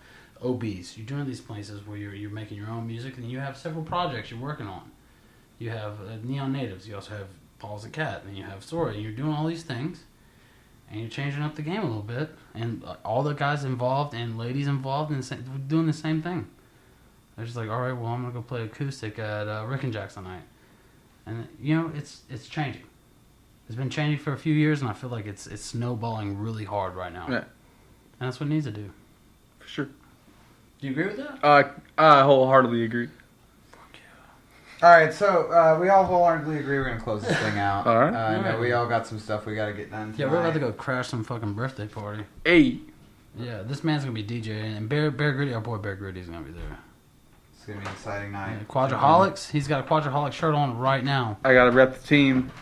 OBs. You're doing these places where you're making your own music, and you have several projects you're working on. You have Neon Natives. You also have Paws teh, and you have Sora. And you're doing all these things, and you're changing up the game a little bit. And all the guys involved and ladies involved in doing the same thing. They're just like, all right, well, I'm gonna go play acoustic at Rick and Jack's tonight. And it's changing. It's been changing for a few years, and I feel like it's snowballing really hard right now. Yeah. And that's what it needs to do. For sure. Do you agree with that? I wholeheartedly agree. Fuck yeah. All right, so we all wholeheartedly agree we're gonna close this thing out. All right. I know we all got some stuff we gotta get done tonight. Yeah, we're about to go crash some fucking birthday party. Hey. Yeah, this man's gonna be DJing, and Bear Gritty, our boy Bear Gritty's gonna be there. It's gonna be an exciting night. Yeah, Quadraholics, he's got a Quadraholic shirt on right now. I got to rep the team.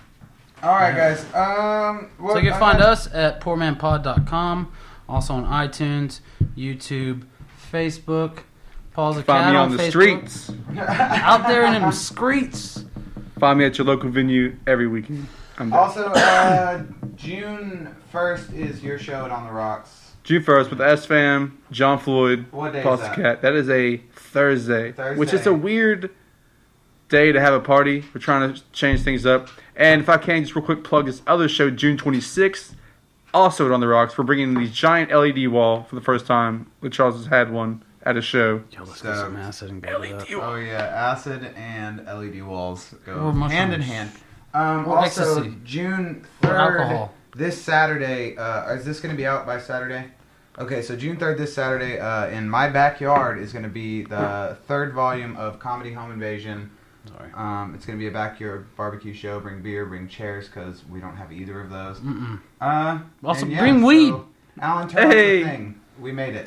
All right, guys. So you can find us at poormanpod.com, also on iTunes, YouTube, Facebook, Paws teh Find me on the Facebook. streets. Out there in them streets. Find me at your local venue every weekend. I'm there. Also, June 1st is your show at On the Rocks. June 1st with the S-Fam, John Floyd, What day Paws is teh. that? That is a Thursday, which is Thursday. a weird day to have a party. We're trying to change things up. And if I can, just real quick plug this other show, June 26th, also at On the Rocks. We're bringing these giant LED wall for the first time. Charles has had one at a show. Yo, let's get some acid and go to that. Oh yeah, acid and LED walls Or go mushrooms. hand in hand. Or Also, ecstasy. June Or 3rd, alcohol. this Saturday. Is this going to be out by Saturday? Okay, so June 3rd, this Saturday, in my backyard is going to be the 3rd volume of Comedy Home Invasion. Sorry. It's going to be a backyard barbecue show. Bring beer, bring chairs, because we don't have either of those. Mm-mm. Also, Also, bring weed. Alan, turn off Hey. the thing. We made it. Sorry.